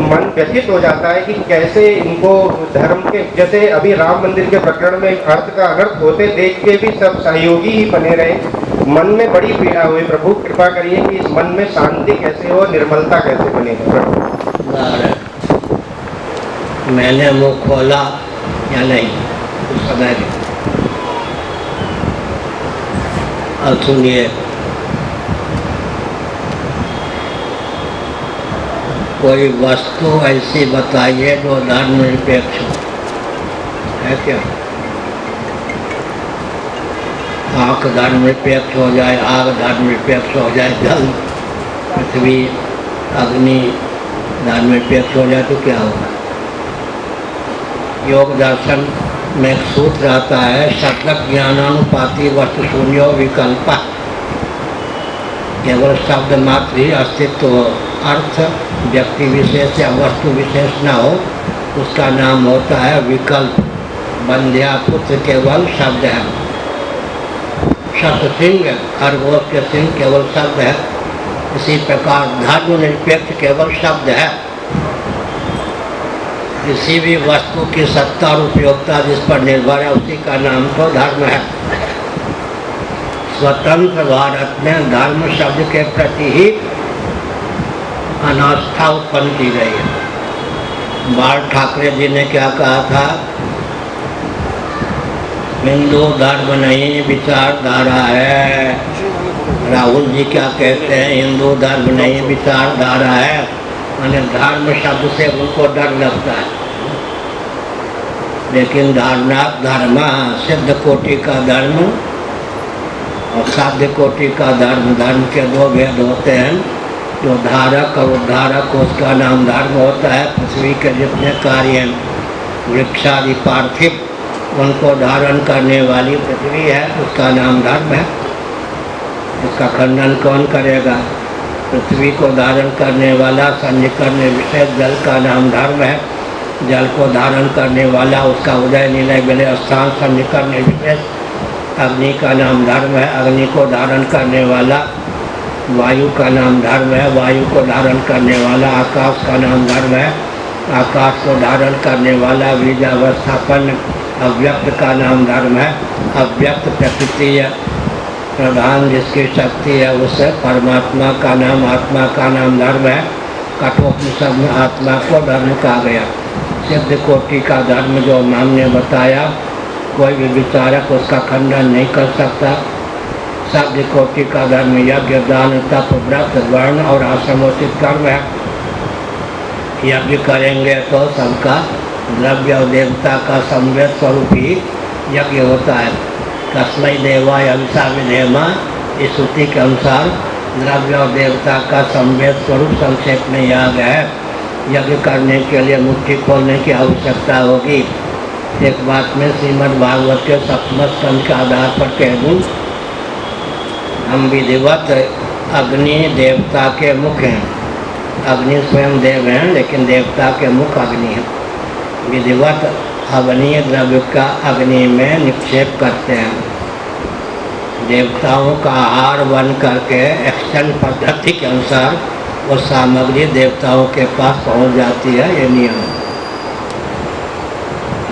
मन व्यथित हो जाता है कि कैसे इनको धर्म के, जैसे अभी राम मंदिर के प्रकरण में अर्थ का अनर्थ होते देख के भी सब सहयोगी ही बने रहे। मन में बड़ी पीड़ा हुई। प्रभु कृपा करिए कि इस मन में शांति कैसे हो, निर्मलता कैसे बनेगी प्रभु। मैंने मुँह खोला या नहीं समय नहीं। अब सुनिए, कोई वस्तु ऐसी बताइए जो धर्मनिरपेक्ष है क्या? आँख धर्मनिरपेक्ष हो जाए, आग धर्मनिरपेक्ष हो जाए, जल पृथ्वी अग्नि धर्मनिरपेक्ष हो जाए तो क्या होगा? योग दर्शन में एक सूत्र आता है, सतत ज्ञानानुपाति वस्तु शून्यो विकल्प। केवल शब्द मात्र ही अस्तित्व हो, अर्थ व्यक्ति विशेष या वस्तु विशेष न हो, उसका नाम होता है विकल्प। बंध्या पुत्र केवल शब्द है, सतसिंह खरगोश के सिंह केवल शब्द है। इसी प्रकार धर्मनिरपेक्ष केवल शब्द है। किसी भी वस्तु की सत्ता और उपयोगिता जिस पर निर्भर है उसी का नाम तो धर्म है। स्वतंत्र भारत में धर्म शब्द के प्रति ही अनास्था उत्पन्न की गई है। बाल ठाकरे जी ने क्या कहा था? हिंदू धर्म नहीं विचारधारा है। राहुल जी क्या कहते हैं? हिंदू धर्म नहीं विचारधारा है। माने धर्म शब्द से उनको डर लगता है, लेकिन धारणा धर्म सिद्ध कोटि का धर्म और साध्य कोटि का धर्म, धर्म के दो भेद होते हैं। जो धारक और उद्धारक उसका नाम धर्म होता है। पृथ्वी के जितने कार्य हैं, वृक्षादि पार्थिव, उनको धारण करने वाली पृथ्वी है, उसका नाम धर्म है। इसका खंडन कौन करेगा? पृथ्वी को धारण करने वाला सन्निकर्ण्य विषय जल का नाम धर्म है। जल को धारण करने वाला उसका उदय निलय विलय स्थान सन्निकर्ण्य विषय अग्नि का नाम धर्म है। अग्नि को धारण करने वाला वायु का नाम धर्म है। वायु को धारण करने वाला आकाश का नाम धर्म है। आकाश को धारण करने वाला बीजावस्थापन अव्यक्त का नाम धर्म है। अव्यक्त प्रकृति प्रधान जिसकी शक्ति है उसे परमात्मा का नाम, आत्मा का नाम धर्म है। कठोपनिषद में आत्मा को धर्म कहा गया। सिद्ध कोटि का धर्म जो हमने बताया, कोई भी विचारक उसका खंडन नहीं कर सकता। सिद्ध कोटि का धर्म यज्ञ दान तप व्रत वर्ण और आश्रमोचित कर्म है। यज्ञ करेंगे तो सबका द्रव्य और देवता का संवेद स्वरूप ही यज्ञ होता है। तस्मै देवाय हविषा विधेम, इस श्रुति के अनुसार द्रव्य और देवता का संवेद स्वरूप संक्षेप में यह गया है। यज्ञ करने के लिए मुट्ठी खोलने की आवश्यकता होगी। एक बात में श्रीमद् भागवत के 7वें स्कंद के आधार पर कह दूँ, हम विधिवत अग्नि देवता के मुख हैं। अग्नि स्वयं देव हैं, लेकिन देवता के मुख अग्नि हैं। विधिवत हवनीय द्रव्य का अग्नि में निक्षेप करते हैं। देवताओं का आहार बन करके एक्सचेंज पद्धति के अनुसार वो सामग्री देवताओं के पास पहुंच जाती है, ये नियम।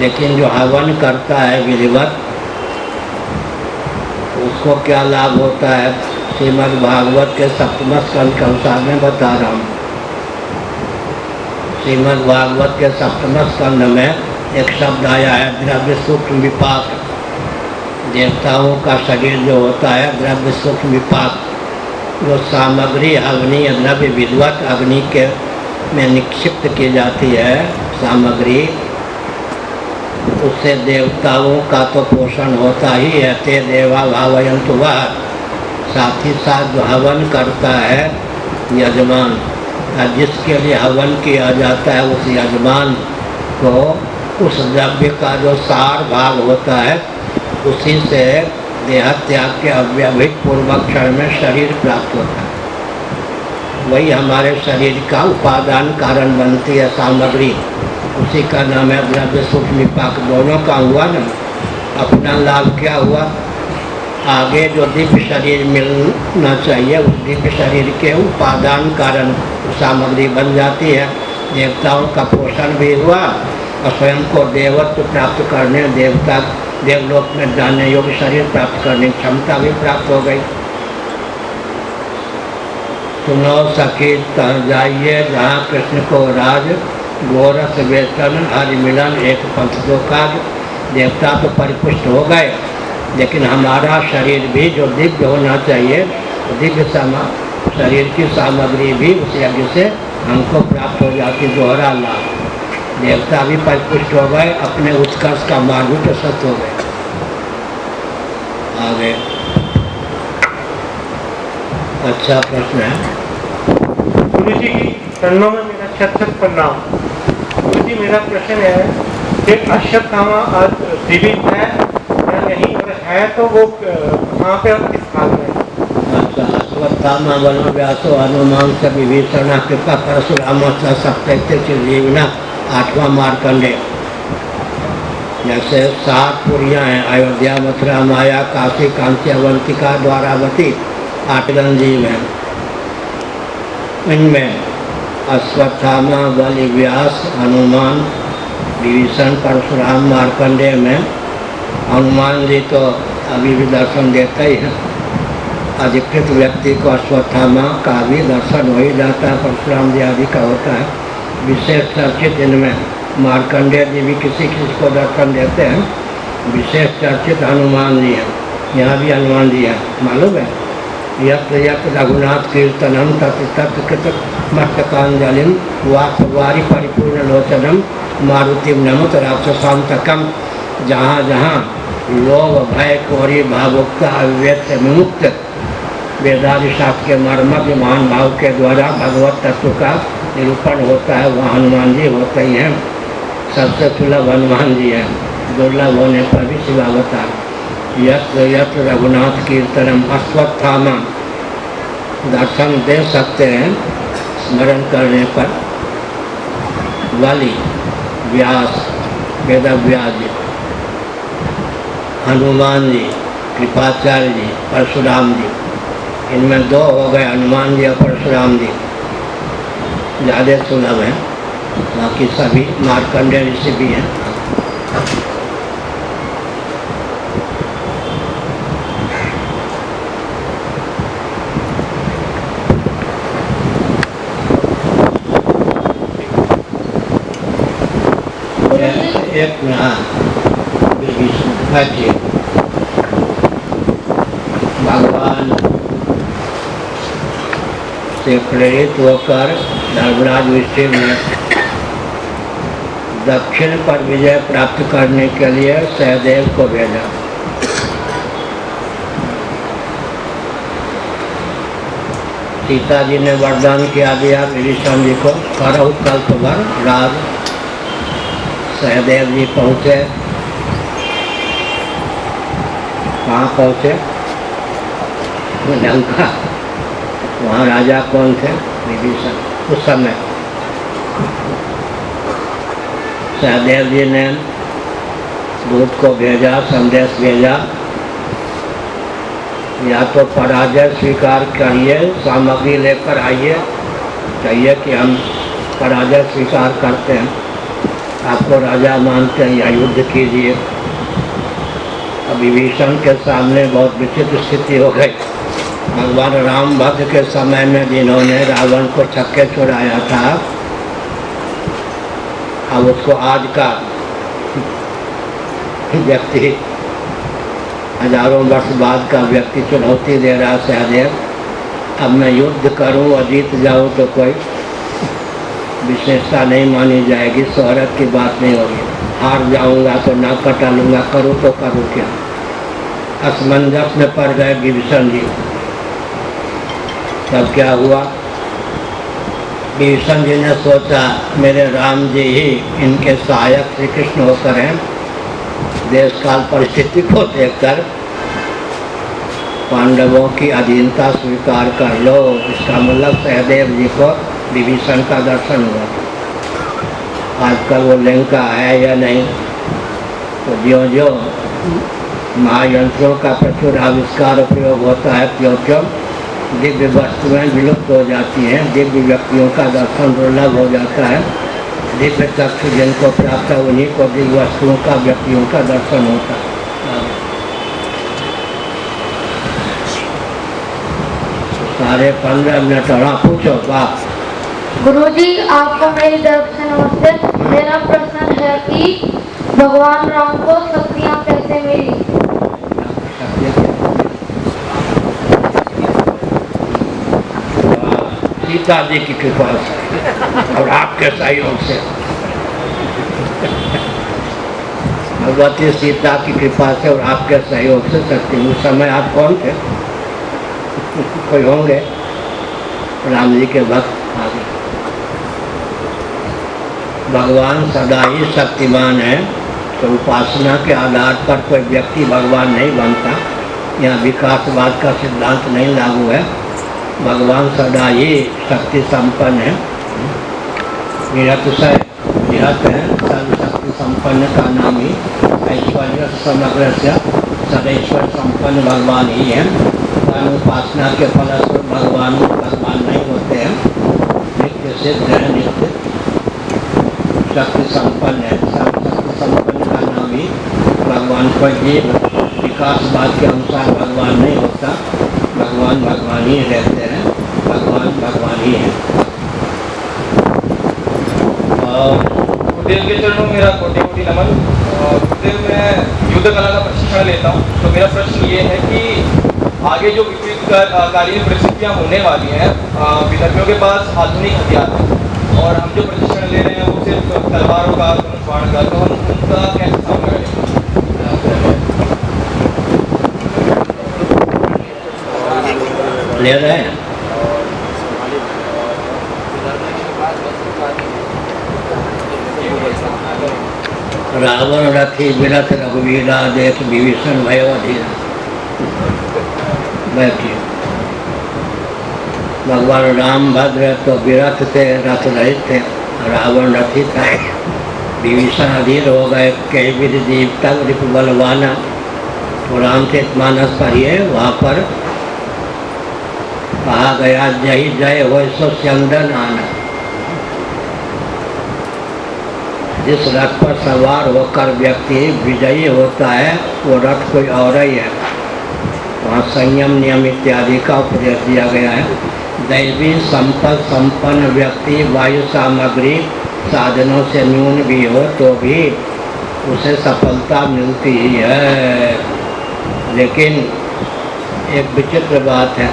लेकिन जो हवन करता है विधिवत, उसको क्या लाभ होता है? श्रीमद् भागवत के 7वें स्कंद के अनुसार मैं बता रहा हूँ। श्रीमद् भागवत के 7वें स्कंद में एक शब्द आया है द्रव्य सूक्ष्म विपाक। देवताओं का शरीर जो होता है द्रव्य सूक्ष्म विपाक, जो सामग्री अग्नि द्रव्य विधिवत अग्नि के में निक्षिप्त की जाती है सामग्री, उससे देवताओं का तो पोषण होता ही है। ते देवा भावयन्तु वह, साथ ही साथ जो हवन करता है यजमान, जिसके लिए हवन किया जाता है उस यजमान को उस द्रव्य का जो सार भाग होता है उसी से देह त्याग के अव्यवहित पूर्वक क्षण में शरीर प्राप्त होता है। वही हमारे शरीर का उपादान कारण बनती है सामग्री, उसी का नाम है द्रव्य सूक्ष्म विपाक। दोनों का हुआ ना, अपना लाभ क्या हुआ, आगे जो दिव्य शरीर मिलना चाहिए उस दिव्य शरीर के उपादान कारण सामग्री बन जाती है। देवताओं का पोषण भी हुआ और स्वयं को देवत्व प्राप्त करने, देवता देवलोक में जाने योग्य शरीर प्राप्त करने की क्षमता भी प्राप्त हो गई। सुनो सखी तर जाइए जहाँ कृष्ण को राज, गोरस वेतन हरि मिलन एक पंथ दो काज। देवता तो परिपुष्ट हो गए, लेकिन हमारा शरीर भी जो दिव्य होना चाहिए, दिव्य शरीर की सामग्री भी उस यज्ञ से हमको प्राप्त हो जाती, दोहरा लाभ। देवता भी परिपुष्ट हो गए, अपने उत्कर्ष का मार्ग भी प्रशस्त हो गए। आगे अच्छा प्रश्न है। गुरु जी की चरणों में मेरा शत प्रणाम। गुरु जी मेरा प्रश्न है कि अश्वत्थामा आज जीवित है या नहीं, और है तो वो कहाँ पे और किस काल में? अच्छा, अश्वत्थामा बलो व्यासो हनुमान से विभीषण कृपा परशुराम सप्तैत्य चिरजीविना, 8वां मार्कंडेय। जैसे 7 पुरियाँ हैं, अयोध्या, मथुरा, माया, काशी, कांची, अवंतिका, द्वारावती, 8 जीव हैं। इनमें अश्वत्थामा, बलि, व्यास, हनुमान, विभीषण, परशुराम, मार्कंडेय में हनुमान जी तो अभी भी दर्शन देते ही हैं। अधिकृत व्यक्ति को अश्वत्थामा का भी दर्शन हो ही जाता है, परशुराम जी आदि का होता है। विशेष चर्चित इनमें मार्कंडेय जी भी किसी किसी को दर्शन देते हैं। विशेष चर्चित हनुमान जी हैं, यहाँ भी हनुमान जी हैं, मालूम है। यत्र यत्र रघुनाथ कीर्तनम तत्र तत्र कृत मस्तकांजलिम वासवारी परिपूर्ण लोचनम मारुतिम नमत राक्षसांतकम। जहाँ जहाँ लोभ भय कोरी भावुकता अव्यक्त विमुक्त वेदादि शास्त्र के मर्मज्ञ महान भाव के द्वारा भगवत तत्व का निरूपण होता है, वहाँ हनुमान जी होते ही हैं। सबसे सुलभ हनुमान जी हैं, दुर्लभ होने पर भी शिवावतार। यत्र यत्र रघुनाथ कीर्तनम। अश्वत्थामा दर्शन दे सकते हैं स्मरण करने पर। बलि, व्यास, वेदव्यास जी, हनुमान जी, कृपाचार्य जी, परशुराम जी। इनमें 2 हो गए, हनुमान जी और परशुराम जी ज़्यादा सुलभ हैं, बाकी सभी मार्कंडेय ऋषि भी हैं। एक भगवान से प्रेरित होकर धर्मराज युधिष्ठिर ने दक्षिण पर विजय प्राप्त करने के लिए सहदेव को भेजा। सीता जी ने वरदान किया दिया विभीषण जी को, करहु कल्प भर राज। सहदेव जी पहुँचे, कहाँ पहुँचे? लंका। वहाँ राजा कौन थे? विभीषण। उस समय सहदेव जी ने दूत को भेजा, संदेश भेजा, या तो पराजय स्वीकार करिए, सामग्री लेकर आइए, कहिए कि हम पराजय स्वीकार करते हैं, आपको राजा मानते हैं, या युद्ध कीजिए। अब विभीषण के सामने बहुत विचित्र स्थिति हो गई। भगवान राम भद्र के समय में जिन्होंने रावण को छक्के छुड़ाया था, अब उसको आज का व्यक्ति, हजारों वर्ष बाद का व्यक्ति चुनौती दे रहा सहदेव, अब मैं युद्ध करूं और जीत जाऊं तो कोई विशेषता नहीं मानी जाएगी, शोहरत की बात नहीं होगी। हार जाऊंगा तो ना कटा लूँगा, करूँ तो करूँ क्या। असमंजस में पड़ गए विभीषण जी। तब क्या हुआ? विभीषण जी ने सोचा मेरे राम जी ही इनके सहायक श्री कृष्ण होकर हैं, देश काल परिस्थिति को देखकर पांडवों की अधीनता स्वीकार कर लो। इसका मतलब सहदेव जी को विभीषण का दर्शन हुआ। आजकल वो लंका है या नहीं, तो ज्यों ज्यों महायंत्रों का प्रचुर आविष्कार प्रयोग होता है त्यों त्यों दिव्य वस्तुएं विलुप्त हो जाती हैं, दिव्य व्यक्तियों का दर्शन दुर्लभ हो जाता है। दिव्य चक्षु जिनको प्राप्त है उन्हीं को दिव्य वस्तुओं का व्यक्तियों का दर्शन होता है। साढ़े 15 मिनट और पूछो बात। गुरुजी, आपको मेरी तरफ से नमस्ते। मेरा प्रश्न है कि भगवान राम को शक्तियाँ कैसे मिली? सीता जी की कृपा से और आपके सहयोग से। भगवती सीता की कृपा से और आपके सहयोग से शक्ति। उस समय आप कौन थे? कोई होंगे राम जी के भक्त आगे। भगवान सदा ही शक्तिमान है, तो उपासना के आधार पर कोई व्यक्ति भगवान नहीं बनता। यहाँ विकासवाद का सिद्धांत नहीं लागू है। भगवान सदा ही शक्ति संपन्न है। निरतिशय निहत है, सर्वशक्ति संपन्न का नाम ही ऐश्वर्य समग्र से सदैश्वर संपन्न भगवान ही है। उपासना के फलस्वरूप भगवान नहीं होते हैं। नित्य सिद्ध है, नित्य शक्ति संपन्न है। सर्वशक्ति संपन्न का नाम ही भगवान। कोई जीव विकासवाद के अनुसार भगवान नहीं होता। भगवान भगवान ही रहते हैं, भगवान भगवान ही है। गुरुदेव के चरणों मेरा कोटि कोटि नमन। गुरुदेव, मैं युद्ध कला का प्रशिक्षण लेता हूँ, तो मेरा प्रश्न ये है कि आगे जो विपरीतकालीन परिस्थितियाँ होने वाली हैं, विधर्मियों के पास आधुनिक हथियार हैं और हम जो प्रशिक्षण ले रहे हैं वो सिर्फ तलवारों का, धनुष बाण का, तो हम उनका कैसे सामना करें? ले रहे हैं। रावण रथी विरथ रघुवीरा देख विभीषण भयो अधीरा। बैठिए। भगवान राम भद्र तो विरथ थे, रथ रहित थे। रावण रथी था, विभीषण अधीर हो गए। कई विधि दीपता रिपु बलवाना। तो रामचरित मानस पढ़िए, वहाँ पर कहा गया जय जय हो सो चंदन आना। जिस रथ पर सवार होकर व्यक्ति विजयी होता है वो रथ कोई और ही है। वहाँ संयम नियम इत्यादि का उपदेश दिया गया है। दैवी संपद संपन्न व्यक्ति वायु सामग्री साधनों से न्यून भी हो तो भी उसे सफलता मिलती ही है। लेकिन एक विचित्र बात है,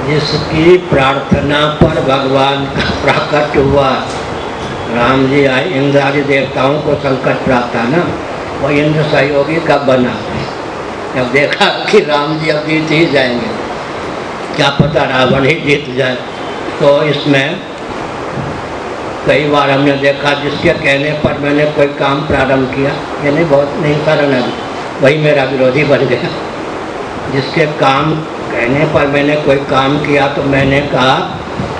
जिसकी प्रार्थना पर भगवान का प्रकट हुआ। राम जी आए, इंद्र आदि देवताओं को संकट प्राप्त था ना, वो इंद्र सहयोगी कब बना? जब देखा कि राम जी अब जीत ही जाएंगे, क्या पता रावण ही जीत जाए। तो इसमें कई बार हमने देखा जिसके कहने पर मैंने कोई काम प्रारंभ किया, ये नहीं बहुत नहीं कारण वही मेरा विरोधी बन गया। जिसके काम कहने पर मैंने कोई काम किया तो मैंने कहा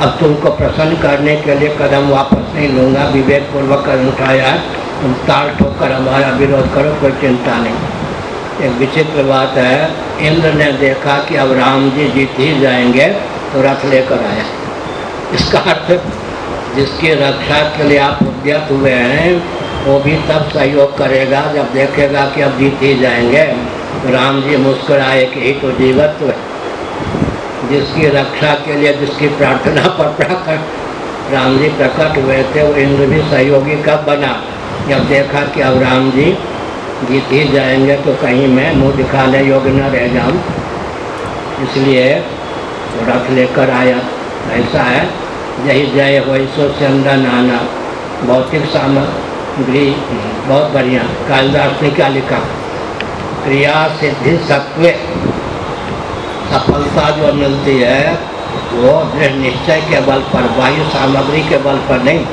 अब तुमको प्रसन्न करने के लिए कदम वापस नहीं लूँगा, विवेक पूर्वक कदम उठाया है, तुम ताल ठोकर हमारा विरोध करो, कोई चिंता नहीं। एक विचित्र बात है, इंद्र ने देखा कि अब राम जी जीत ही जाएंगे तो रथ लेकर आया। इसका अर्थ जिसकी रक्षा के लिए आप उद्यत हुए हैं वो भी तब सहयोग करेगा जब देखेगा कि अब जीत ही जाएंगे। राम जी मुस्कुराए कि ही तो जीवत्व है। जिसकी रक्षा के लिए जिसकी प्रार्थना पर प्रकट राम जी प्रकट हुए थे वो इंद्र भी सहयोगी कब बना? जब देखा कि अब राम जी जीत ही जाएंगे तो कहीं मैं मुँह दिखाने योग्य न रह जाऊँ, इसलिए वो रथ लेकर आया। ऐसा है, यही जय हो सो चंदन आना। भौतिक सामग्री बहुत बढ़िया। कालिदास ने क्या लिखा? क्रिया सिद्धि सत्व सफलता जो मिलती है वो दृढ़ निश्चय के बल पर, वायु सामग्री के बल पर नहीं।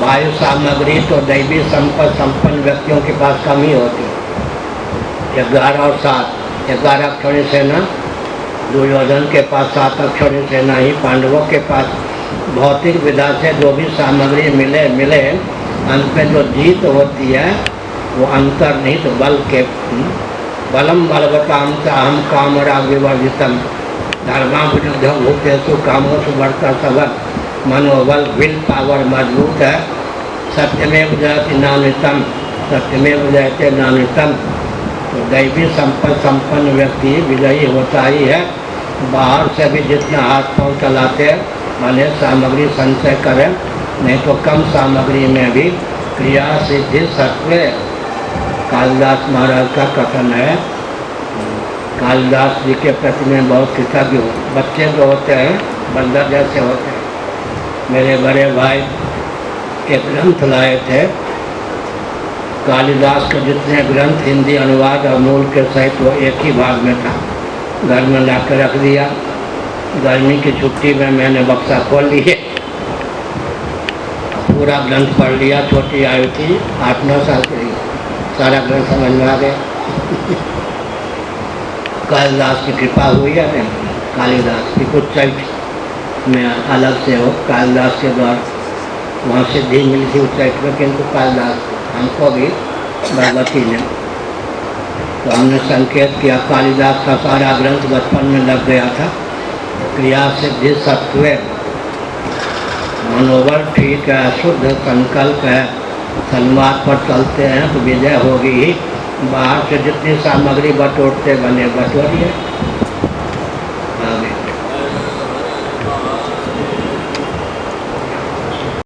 वायु सामग्री तो दैवी संपन्न व्यक्तियों के पास कम ही होती है। 11 और 7, 11 अक्षौणी सेना, दुर्योधन के पास 7 अक्षौणी सेना ही, पांडवों के पास भौतिक विधा से जो भी सामग्री मिले अंत में जो जीत होती है वो अंतर्निहित बल के बलम बलवताम च अहम कामराग विवर्जितम धर्मा विरुद्ध भूतेषु कामोषु बढ़ता सबल मनोबल विल पावर मजबूत है। सत्यमेव जयति नानितम, सत्यमेव जयते नानितम। तो दैवी संपन्न व्यक्ति विजयी होता ही है। बाहर से भी जितना हाथ पांव चलाते भले सामग्री संचय करें, नहीं तो कम सामग्री में भी क्रिया सिद्धि सत्व। कालिदास महाराज का कथन है, कालिदास जी के प्रति में बहुत कृतज्ञ हूँ। बच्चे जो होते हैं बंदर जैसे होते हैं। मेरे बड़े भाई एक ग्रंथ लाए थे, कालिदास के जितने ग्रंथ हिंदी अनुवाद और मूल के सहित वो एक ही भाग में था। घर में ला कर रख दिया। गर्मी की छुट्टी में मैंने बक्सा खोल लिए, पूरा ग्रंथ पढ़ लिया। छोटी आयु थी, 8-9 साल की, सारा ग्रंथ समझ में आ गया। कालिदास की कृपा हुई है नहीं, कालिदास की कुछ चैत में अलग से हो, कालिदास के द्वारा वहाँ सिद्धि मिली थी उच्चैठ में, किंतु कालिदास हमको भी भगवती ने। तो हमने संकेत किया, कालिदास का सारा ग्रंथ बचपन में लग गया था। क्रिया सिद्धि सत्व, मनोबल ठीक है, शुद्ध संकल्प है, सन्मार्ग पर चलते हैं तो विजय होगी ही। बाहर से जितनी सामग्री बटोरते बने बटोरिए।